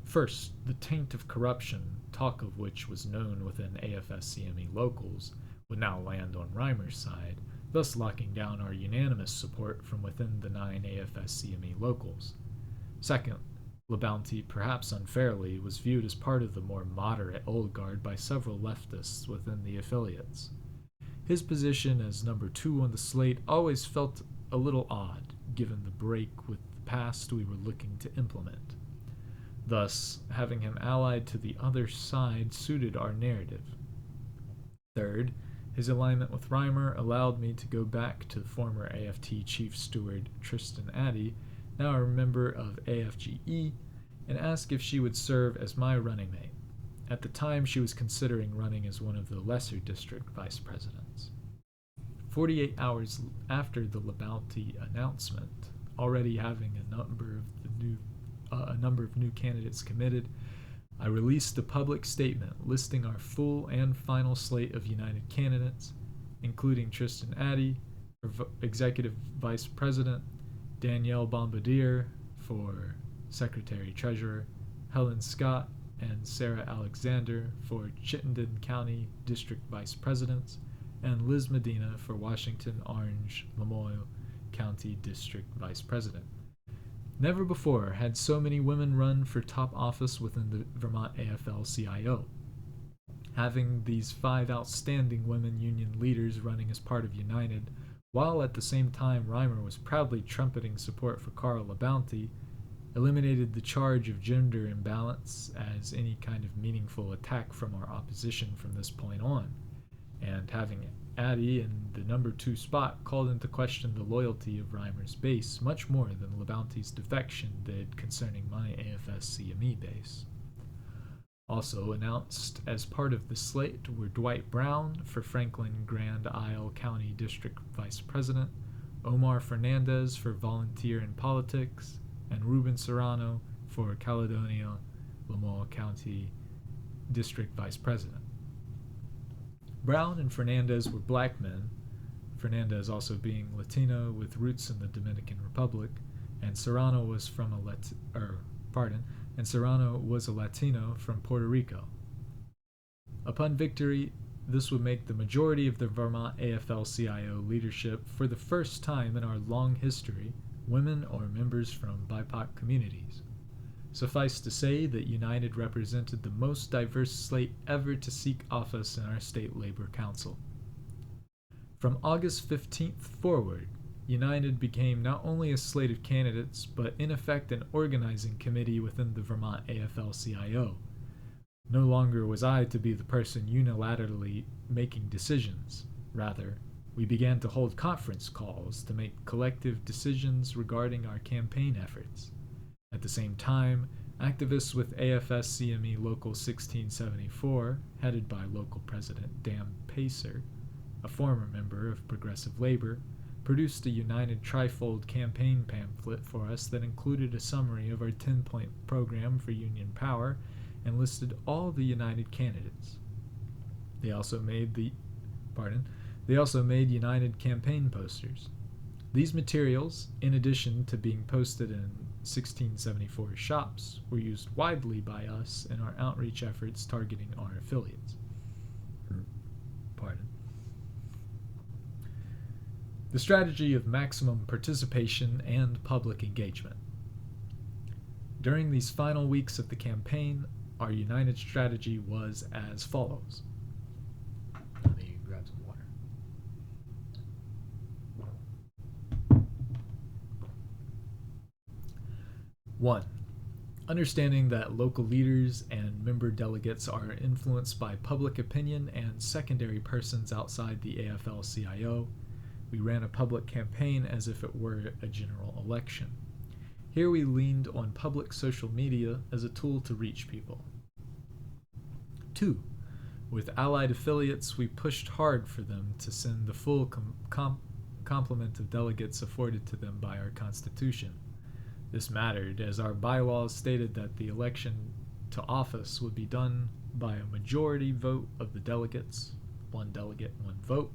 First, the taint of corruption, talk of which was known within AFSCME locals, would now land on Reimer's side, thus locking down our unanimous support from within the 9 AFSCME locals. Second, LeBounty, perhaps unfairly, was viewed as part of the more moderate Old Guard by several leftists within the affiliates. His position as number 2 on the slate always felt a little odd, given the break with the past we were looking to implement. Thus, having him allied to the other side suited our narrative. Third, his alignment with Reimer allowed me to go back to former AFT Chief Steward Tristan Addy, now a member of AFGE, and ask if she would serve as my running mate. At the time, she was considering running as one of the lesser district vice presidents. 48 hours after the LeBounty announcement, already having a number of new candidates committed, I released a public statement listing our full and final slate of United candidates, including Tristan Addy for Executive Vice President, Danielle Bombardier for Secretary-Treasurer, Helen Scott and Sarah Alexander for Chittenden County District Vice Presidents, and Liz Medina for Washington Orange Lamoille County District Vice President. Never before had so many women run for top office within the Vermont AFL-CIO. Having these 5 outstanding women union leaders running as part of United, while at the same time Reimer was proudly trumpeting support for Carl LeBounty, eliminated the charge of gender imbalance as any kind of meaningful attack from our opposition from this point on, and having Addy in the number 2 spot called into question the loyalty of Reimer's base much more than LeBounty's defection did concerning my AFS-CME base. Also announced as part of the slate were Dwight Brown for Franklin Grand Isle County District Vice President, Omar Fernandez for Volunteer in Politics, and Ruben Serrano for Caledonia Lamoille County District Vice President. Brown and Fernandez were black men, Fernandez also being Latino with roots in the Dominican Republic, and Serrano was Serrano was a Latino from Puerto Rico. Upon victory, this would make the majority of the Vermont AFL-CIO leadership, for the first time in our long history, women or members from BIPOC communities. Suffice to say that United represented the most diverse slate ever to seek office in our state labor council. From August 15th forward, United became not only a slate of candidates, but in effect an organizing committee within the Vermont AFL-CIO. No longer was I to be the person unilaterally making decisions. Rather, we began to hold conference calls to make collective decisions regarding our campaign efforts. At the same time, activists with AFS-CME Local 1674, headed by local president Dan Pacer, a former member of Progressive Labor, produced a United Trifold campaign pamphlet for us that included a summary of our 10-point program for union power and listed all the United candidates. They also made United campaign posters. These materials, in addition to being posted in 1674 shops, were used widely by us in our outreach efforts targeting our affiliates. The strategy of maximum participation and public engagement. During these final weeks of the campaign, our United strategy was as follows. Let me grab some water. 1. Understanding that local leaders and member delegates are influenced by public opinion and secondary persons outside the AFL-CIO, we ran a public campaign as if it were a general election. Here we leaned on public social media as a tool to reach people. 2. With allied affiliates, we pushed hard for them to send the full complement of delegates afforded to them by our Constitution. This mattered, as our bylaws stated that the election to office would be done by a majority vote of the delegates, one delegate, one vote,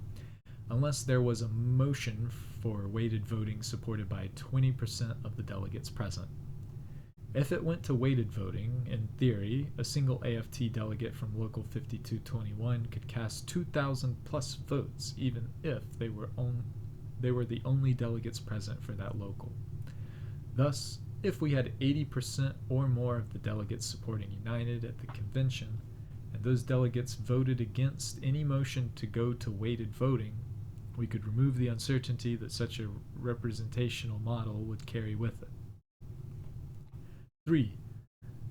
unless there was a motion for weighted voting supported by 20% of the delegates present. If it went to weighted voting, in theory, a single AFT delegate from Local 5221 could cast 2,000 plus votes, even if they were the only delegates present for that local. Thus, if we had 80% or more of the delegates supporting United at the convention, and those delegates voted against any motion to go to weighted voting, we could remove the uncertainty that such a representational model would carry with it. 3.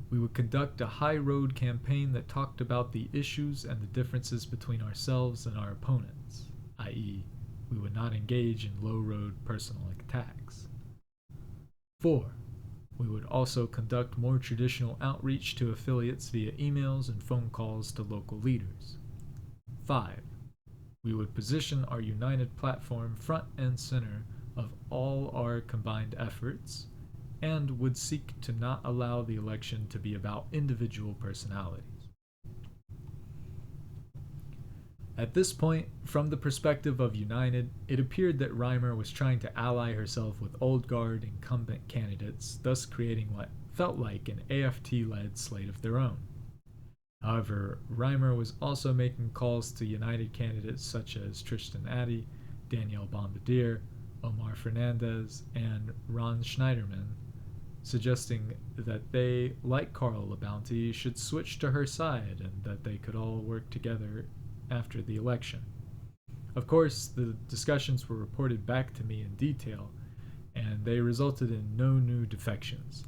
We would conduct a high road campaign that talked about the issues and the differences between ourselves and our opponents, i.e., we would not engage in low road personal attacks. 4. We would also conduct more traditional outreach to affiliates via emails and phone calls to local leaders. 5. We would position our united platform front and center of all our combined efforts, and would seek to not allow the election to be about individual personalities. At this point, from the perspective of United, it appeared that Reimer was trying to ally herself with old guard incumbent candidates, thus creating what felt like an AFT-led slate of their own. However, Reimer was also making calls to United candidates such as Tristan Addy, Danielle Bombardier, Omar Fernandez, and Ron Schneiderman, suggesting that they, like Carl LaBounty, should switch to her side and that they could all work together after the election. Of course, the discussions were reported back to me in detail, and they resulted in no new defections.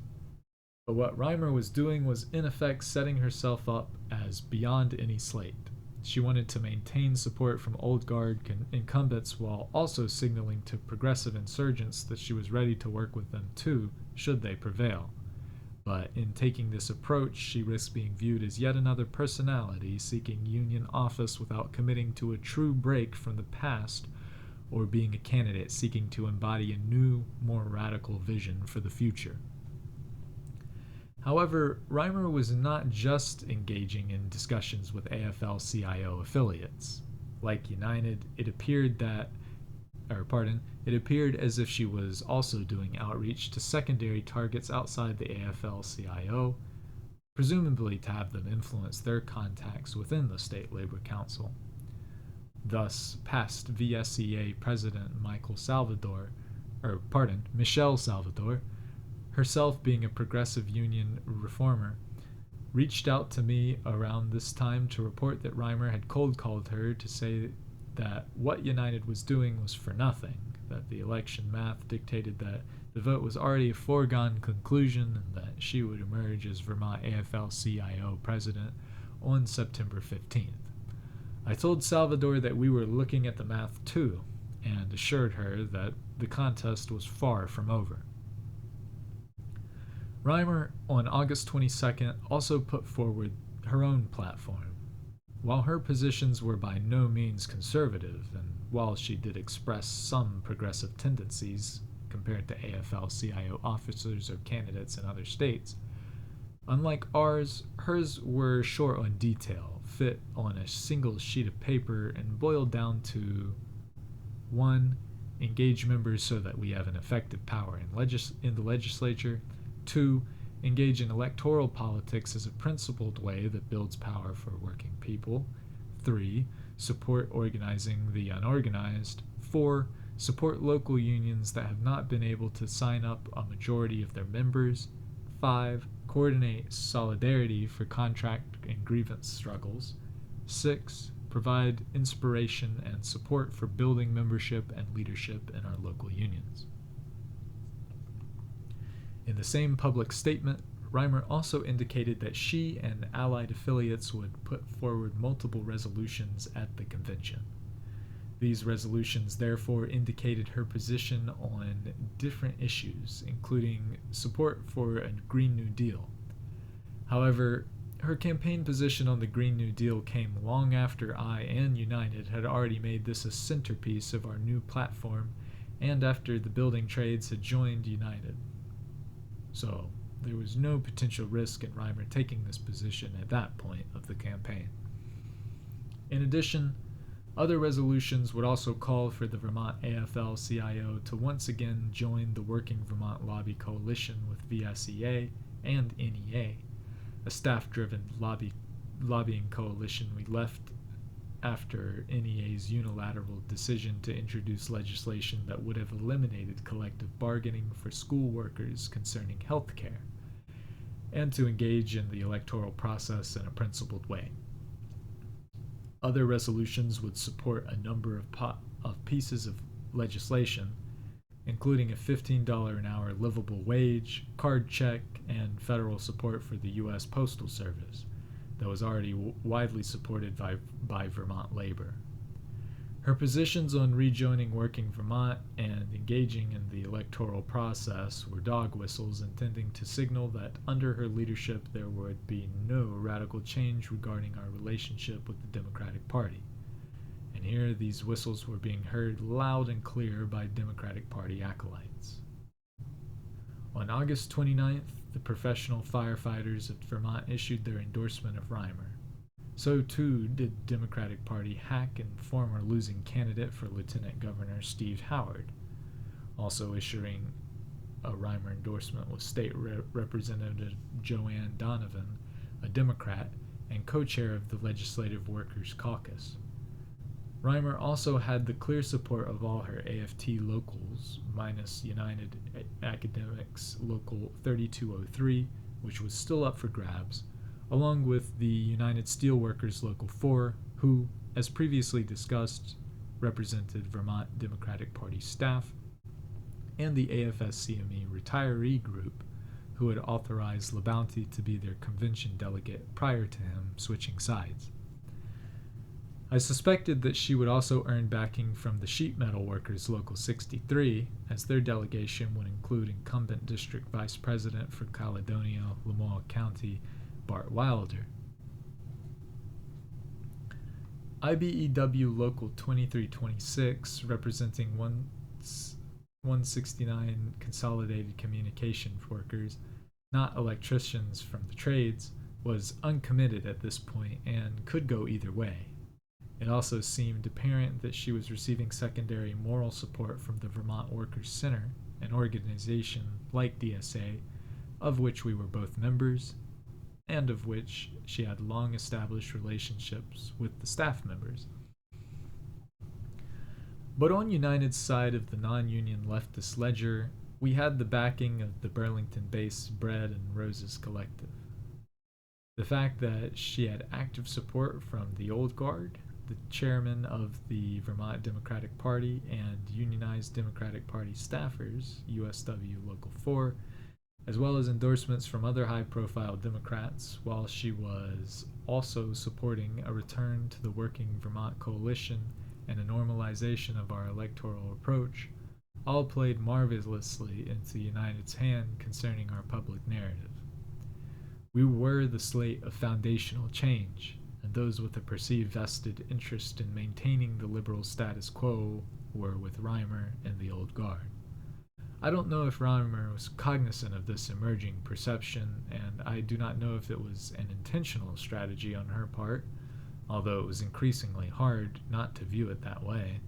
But what Reimer was doing was in effect setting herself up as beyond any slate. She wanted to maintain support from old guard incumbents while also signaling to progressive insurgents that she was ready to work with them too, should they prevail. But in taking this approach, she risked being viewed as yet another personality seeking union office without committing to a true break from the past, or being a candidate seeking to embody a new, more radical vision for the future. However, Reimer was not just engaging in discussions with AFL-CIO affiliates. Like United, it appeared as if she was also doing outreach to secondary targets outside the AFL-CIO, presumably to have them influence their contacts within the State Labor Council. Thus, past VSEA President Michelle Salvador, herself being a progressive union reformer, reached out to me around this time to report that Reimer had cold-called her to say that what United was doing was for nothing, that the election math dictated that the vote was already a foregone conclusion and that she would emerge as Vermont AFL-CIO president on September 15th. I told Salvador that we were looking at the math too, and assured her that the contest was far from over. Reimer, on August 22nd, also put forward her own platform. While her positions were by no means conservative, and while she did express some progressive tendencies compared to AFL-CIO officers or candidates in other states, unlike ours, hers were short on detail, fit on a single sheet of paper, and boiled down to 1. Engage members so that we have an effective power in the legislature. 2. Engage in electoral politics as a principled way that builds power for working people. 3. Support organizing the unorganized. 4. Support local unions that have not been able to sign up a majority of their members. 5. Coordinate solidarity for contract and grievance struggles. 6. Provide inspiration and support for building membership and leadership in our local unions. In the same public statement, Reimer also indicated that she and allied affiliates would put forward multiple resolutions at the convention. These resolutions therefore indicated her position on different issues, including support for a Green New Deal. However, her campaign position on the Green New Deal came long after I and United had already made this a centerpiece of our new platform and after the building trades had joined United. So, there was no potential risk in Reimer taking this position at that point of the campaign. In addition, other resolutions would also call for the Vermont AFL-CIO to once again join the Working Vermont Lobby Coalition with VSEA and NEA, a staff-driven lobbying coalition we left after NEA's unilateral decision to introduce legislation that would have eliminated collective bargaining for school workers concerning health care, and to engage in the electoral process in a principled way. Other resolutions would support a number of pieces of legislation, including a $15 an hour livable wage, card check, and federal support for the U.S. Postal Service, that was already widely supported by Vermont labor. Her positions on rejoining Working Vermont and engaging in the electoral process were dog whistles intending to signal that under her leadership there would be no radical change regarding our relationship with the Democratic Party. And here these whistles were being heard loud and clear by Democratic Party acolytes. On August 29th, the professional firefighters of Vermont issued their endorsement of Reimer. So too did Democratic Party hack and former losing candidate for Lieutenant Governor Steve Howard. Also issuing a Reimer endorsement was State Representative Joanne Donovan, a Democrat and co-chair of the Legislative Workers Caucus. Reimer also had the clear support of all her AFT locals, minus United Academics Local 3203, which was still up for grabs, along with the United Steelworkers Local 4, who, as previously discussed, represented Vermont Democratic Party staff, and the AFS-CME retiree group, who had authorized LaBounty to be their convention delegate prior to him switching sides. I suspected that she would also earn backing from the Sheet Metal Workers Local 63, as their delegation would include incumbent District Vice President for Caledonia, Lamoille County, Bart Wilder. IBEW Local 2326, representing 169 Consolidated Communication Workers, not electricians from the trades, was uncommitted at this point and could go either way. It also seemed apparent that she was receiving secondary moral support from the Vermont Workers' Center, an organization like DSA, of which we were both members, and of which she had long established relationships with the staff members. But on United's side of the non-union leftist ledger, we had the backing of the Burlington-based Bread and Roses Collective. The fact that she had active support from the Old Guard, the chairman of the Vermont Democratic Party, and unionized Democratic Party staffers, USW Local 4, as well as endorsements from other high-profile Democrats, while she was also supporting a return to the Working Vermont Coalition and a normalization of our electoral approach, all played marvelously into United's hand concerning our public narrative. We were the slate of foundational change, and those with a perceived vested interest in maintaining the liberal status quo were with Reimer and the Old Guard. I don't know if Reimer was cognizant of this emerging perception, and I do not know if it was an intentional strategy on her part, although it was increasingly hard not to view it that way.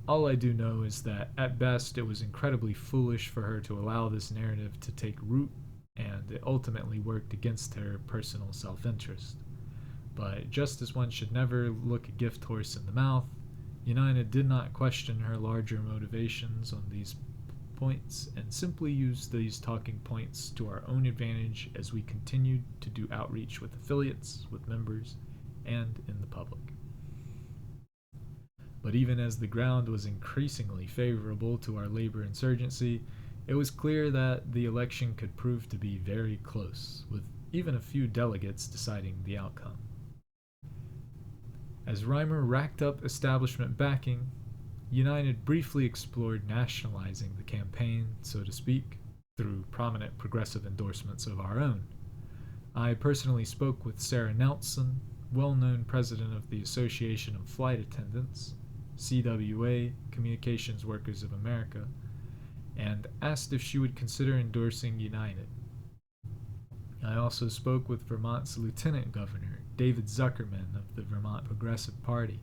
All I do know is that, at best, it was incredibly foolish for her to allow this narrative to take root, and it ultimately worked against her personal self-interest. But just as one should never look a gift horse in the mouth, United did not question her larger motivations on these points and simply used these talking points to our own advantage as we continued to do outreach with affiliates, with members, and in the public. But even as the ground was increasingly favorable to our labor insurgency, It was clear that the election could prove to be very close, with even a few delegates deciding the outcome. As Reimer racked up establishment backing, United briefly explored nationalizing the campaign, so to speak, through prominent progressive endorsements of our own. I personally spoke with Sarah Nelson, well-known president of the Association of Flight Attendants, CWA, Communications Workers of America, and asked if she would consider endorsing United. I also spoke with Vermont's Lieutenant Governor, David Zuckerman of the Vermont Progressive Party,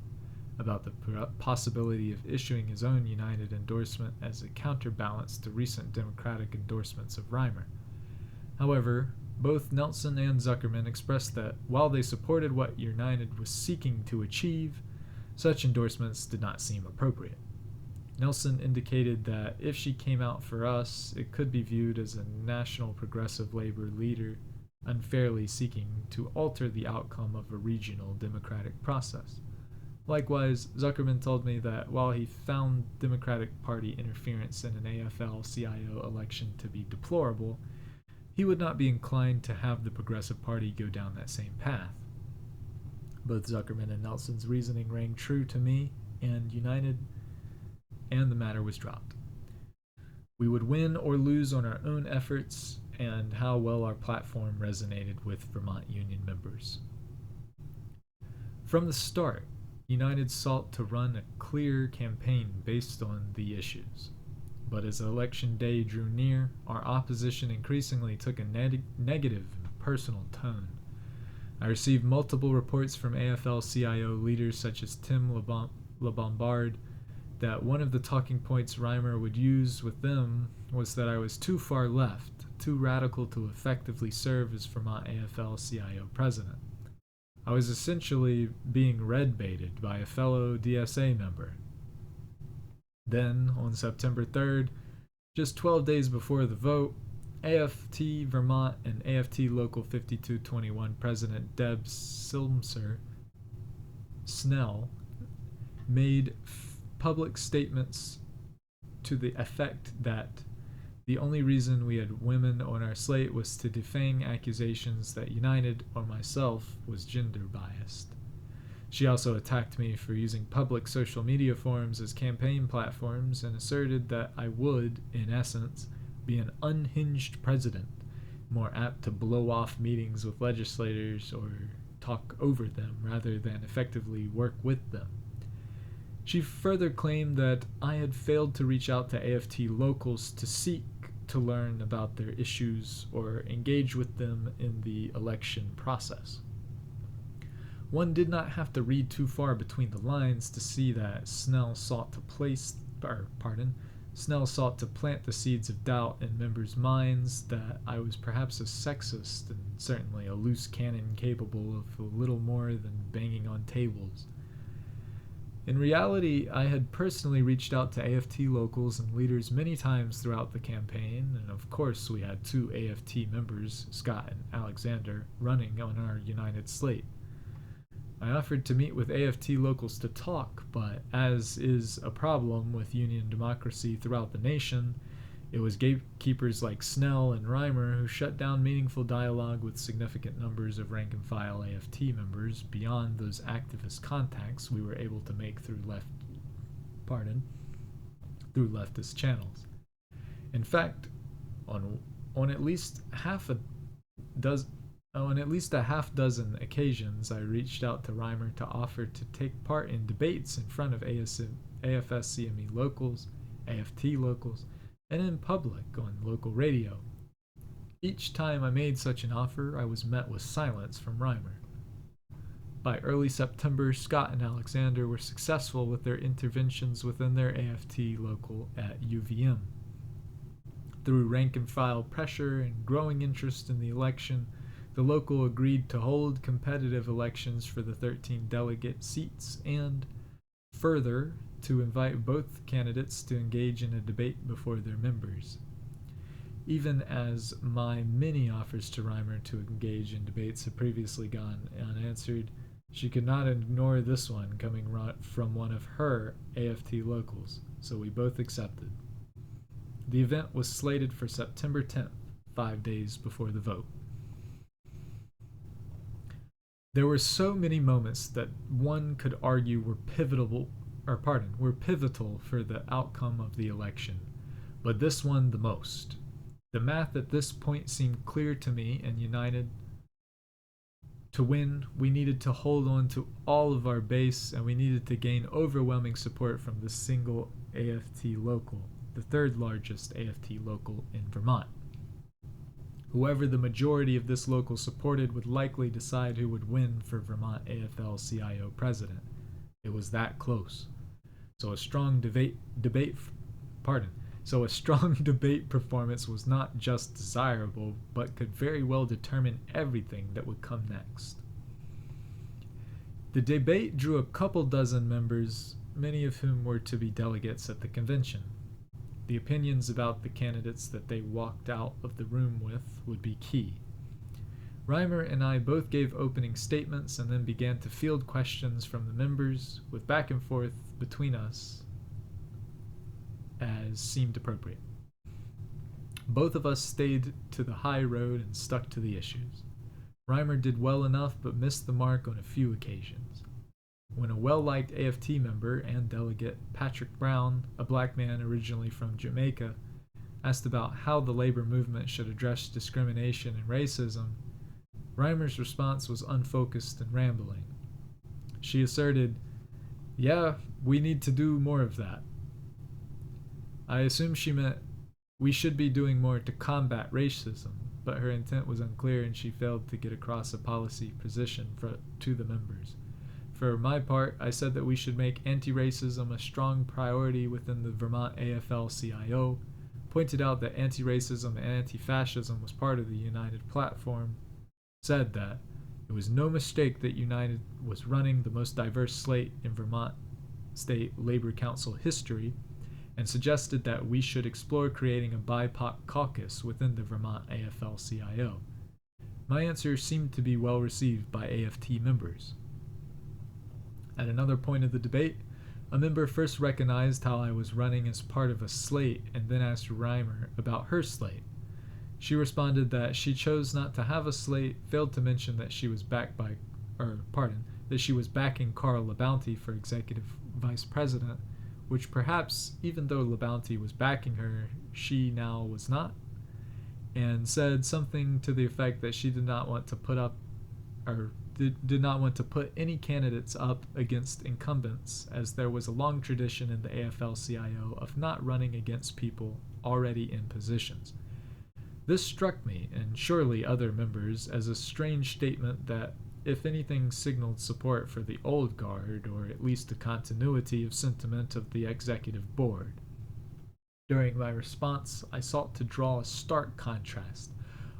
about the possibility of issuing his own United endorsement as a counterbalance to recent Democratic endorsements of Reimer. However, both Nelson and Zuckerman expressed that while they supported what United was seeking to achieve, such endorsements did not seem appropriate. Nelson indicated that if she came out for us, it could be viewed as a national progressive labor leader unfairly seeking to alter the outcome of a regional democratic process. Likewise, Zuckerman told me that while he found Democratic Party interference in an AFL-CIO election to be deplorable, he would not be inclined to have the Progressive Party go down that same path. Both Zuckerman and Nelson's reasoning rang true to me and United, and the matter was dropped. We would win or lose on our own efforts and how well our platform resonated with Vermont Union members. From the start, United sought to run a clear campaign based on the issues. But as election day drew near, our opposition increasingly took a negative and personal tone. I received multiple reports from AFL-CIO leaders such as Tim LeBombard that one of the talking points Reimer would use with them was that I was too far left, too radical to effectively serve as Vermont AFL-CIO president. I was essentially being red-baited by a fellow DSA member. Then, on September 3rd, just 12 days before the vote, AFT Vermont and AFT Local 5221 President Deb Snell made public statements to the effect that the only reason we had women on our slate was to defang accusations that United or myself was gender biased. She also attacked me for using public social media forums as campaign platforms and asserted that I would, in essence, be an unhinged president, more apt to blow off meetings with legislators or talk over them rather than effectively work with them. She further claimed that I had failed to reach out to AFT locals to seek to learn about their issues or engage with them in the election process. One did not have to read too far between the lines to see that Snell sought to plant the seeds of doubt in members' minds that I was perhaps a sexist and certainly a loose cannon capable of a little more than banging on tables. In reality, I had personally reached out to AFT locals and leaders many times throughout the campaign, and of course we had two AFT members, Scott and Alexander, running on our United slate. I offered to meet with AFT locals to talk, but as is a problem with union democracy throughout the nation, it was gatekeepers like Snell and Reimer who shut down meaningful dialogue with significant numbers of rank-and-file AFT members beyond those activist contacts we were able to make through leftist channels. In fact, on at least a half dozen occasions, I reached out to Reimer to offer to take part in debates in front of AFS-CME locals, AFT locals, and in public on local radio. Each time I made such an offer, I was met with silence from Reimer. By early September, Scott and Alexander were successful with their interventions within their AFT local at UVM. Through rank-and-file pressure and growing interest in the election, the local agreed to hold competitive elections for the 13 delegate seats and, further, to invite both candidates to engage in a debate before their members. Even as my many offers to Reimer to engage in debates had previously gone unanswered, she could not ignore this one coming from one of her AFT locals, so we both accepted. The event was slated for September 10th, 5 days before the vote. There were so many moments that one could argue were pivotal for the outcome of the election, but this one the most. The math at this point seemed clear to me, and united. To win, we needed to hold on to all of our base, and we needed to gain overwhelming support from the single AFT local, the third largest AFT local in Vermont. Whoever the majority of this local supported would likely decide who would win for Vermont AFL-CIO president. It was that close. So a strong debate performance was not just desirable, but could very well determine everything that would come next. The debate drew a couple dozen members, many of whom were to be delegates at the convention. The opinions about the candidates that they walked out of the room with would be key. Reimer and I both gave opening statements and then began to field questions from the members, with back and forth between us as seemed appropriate. Both of us stayed to the high road and stuck to the issues. Reimer did well enough but missed the mark on a few occasions. When a well-liked AFT member and delegate, Patrick Brown, a black man originally from Jamaica, asked about how the labor movement should address discrimination and racism, Reimer's response was unfocused and rambling. She asserted, "Yeah, we need to do more of that." I assume she meant we should be doing more to combat racism, but her intent was unclear and she failed to get across a policy position to the members. For my part, I said that we should make anti-racism a strong priority within the Vermont AFL-CIO, pointed out that anti-racism and anti-fascism was part of the United platform, said that it was no mistake that United was running the most diverse slate in Vermont State Labor Council history, and suggested that we should explore creating a BIPOC caucus within the Vermont AFL-CIO. My answer seemed to be well received by AFT members. At another point of the debate, a member first recognized how I was running as part of a slate and then asked Reimer about her slate. She responded that she chose not to have a slate, failed to mention that she was backing Carl LaBounty for executive vice president, which perhaps, even though LaBounty was backing her, she now was not, and said something to the effect that she did not want to put any candidates up against incumbents, as there was a long tradition in the AFL-CIO of not running against people already in positions. This struck me, and surely other members, as a strange statement that, if anything, signaled support for the old guard, or at least a continuity of sentiment of the executive board. During my response, I sought to draw a stark contrast,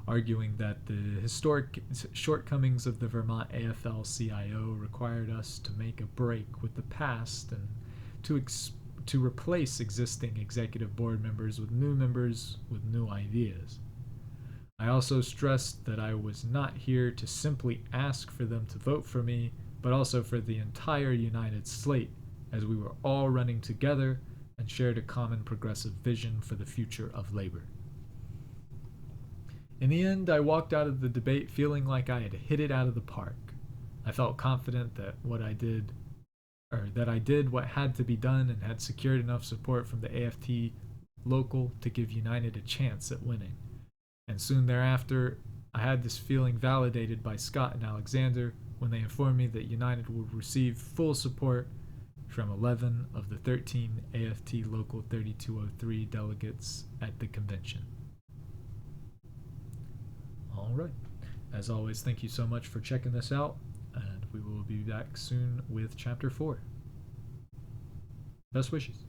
arguing that the historic shortcomings of the Vermont AFL-CIO required us to make a break with the past and to replace existing executive board members with new ideas. I also stressed that I was not here to simply ask for them to vote for me, but also for the entire United slate, as we were all running together and shared a common progressive vision for the future of labor. In the end, I walked out of the debate feeling like I had hit it out of the park. I felt confident that I did what had to be done and had secured enough support from the AFT local to give United a chance at winning. And soon thereafter, I had this feeling validated by Scott and Alexander when they informed me that United would receive full support from 11 of the 13 AFT Local 3203 delegates at the convention. All right. As always, thank you so much for checking this out, and we will be back soon with Chapter 4. Best wishes.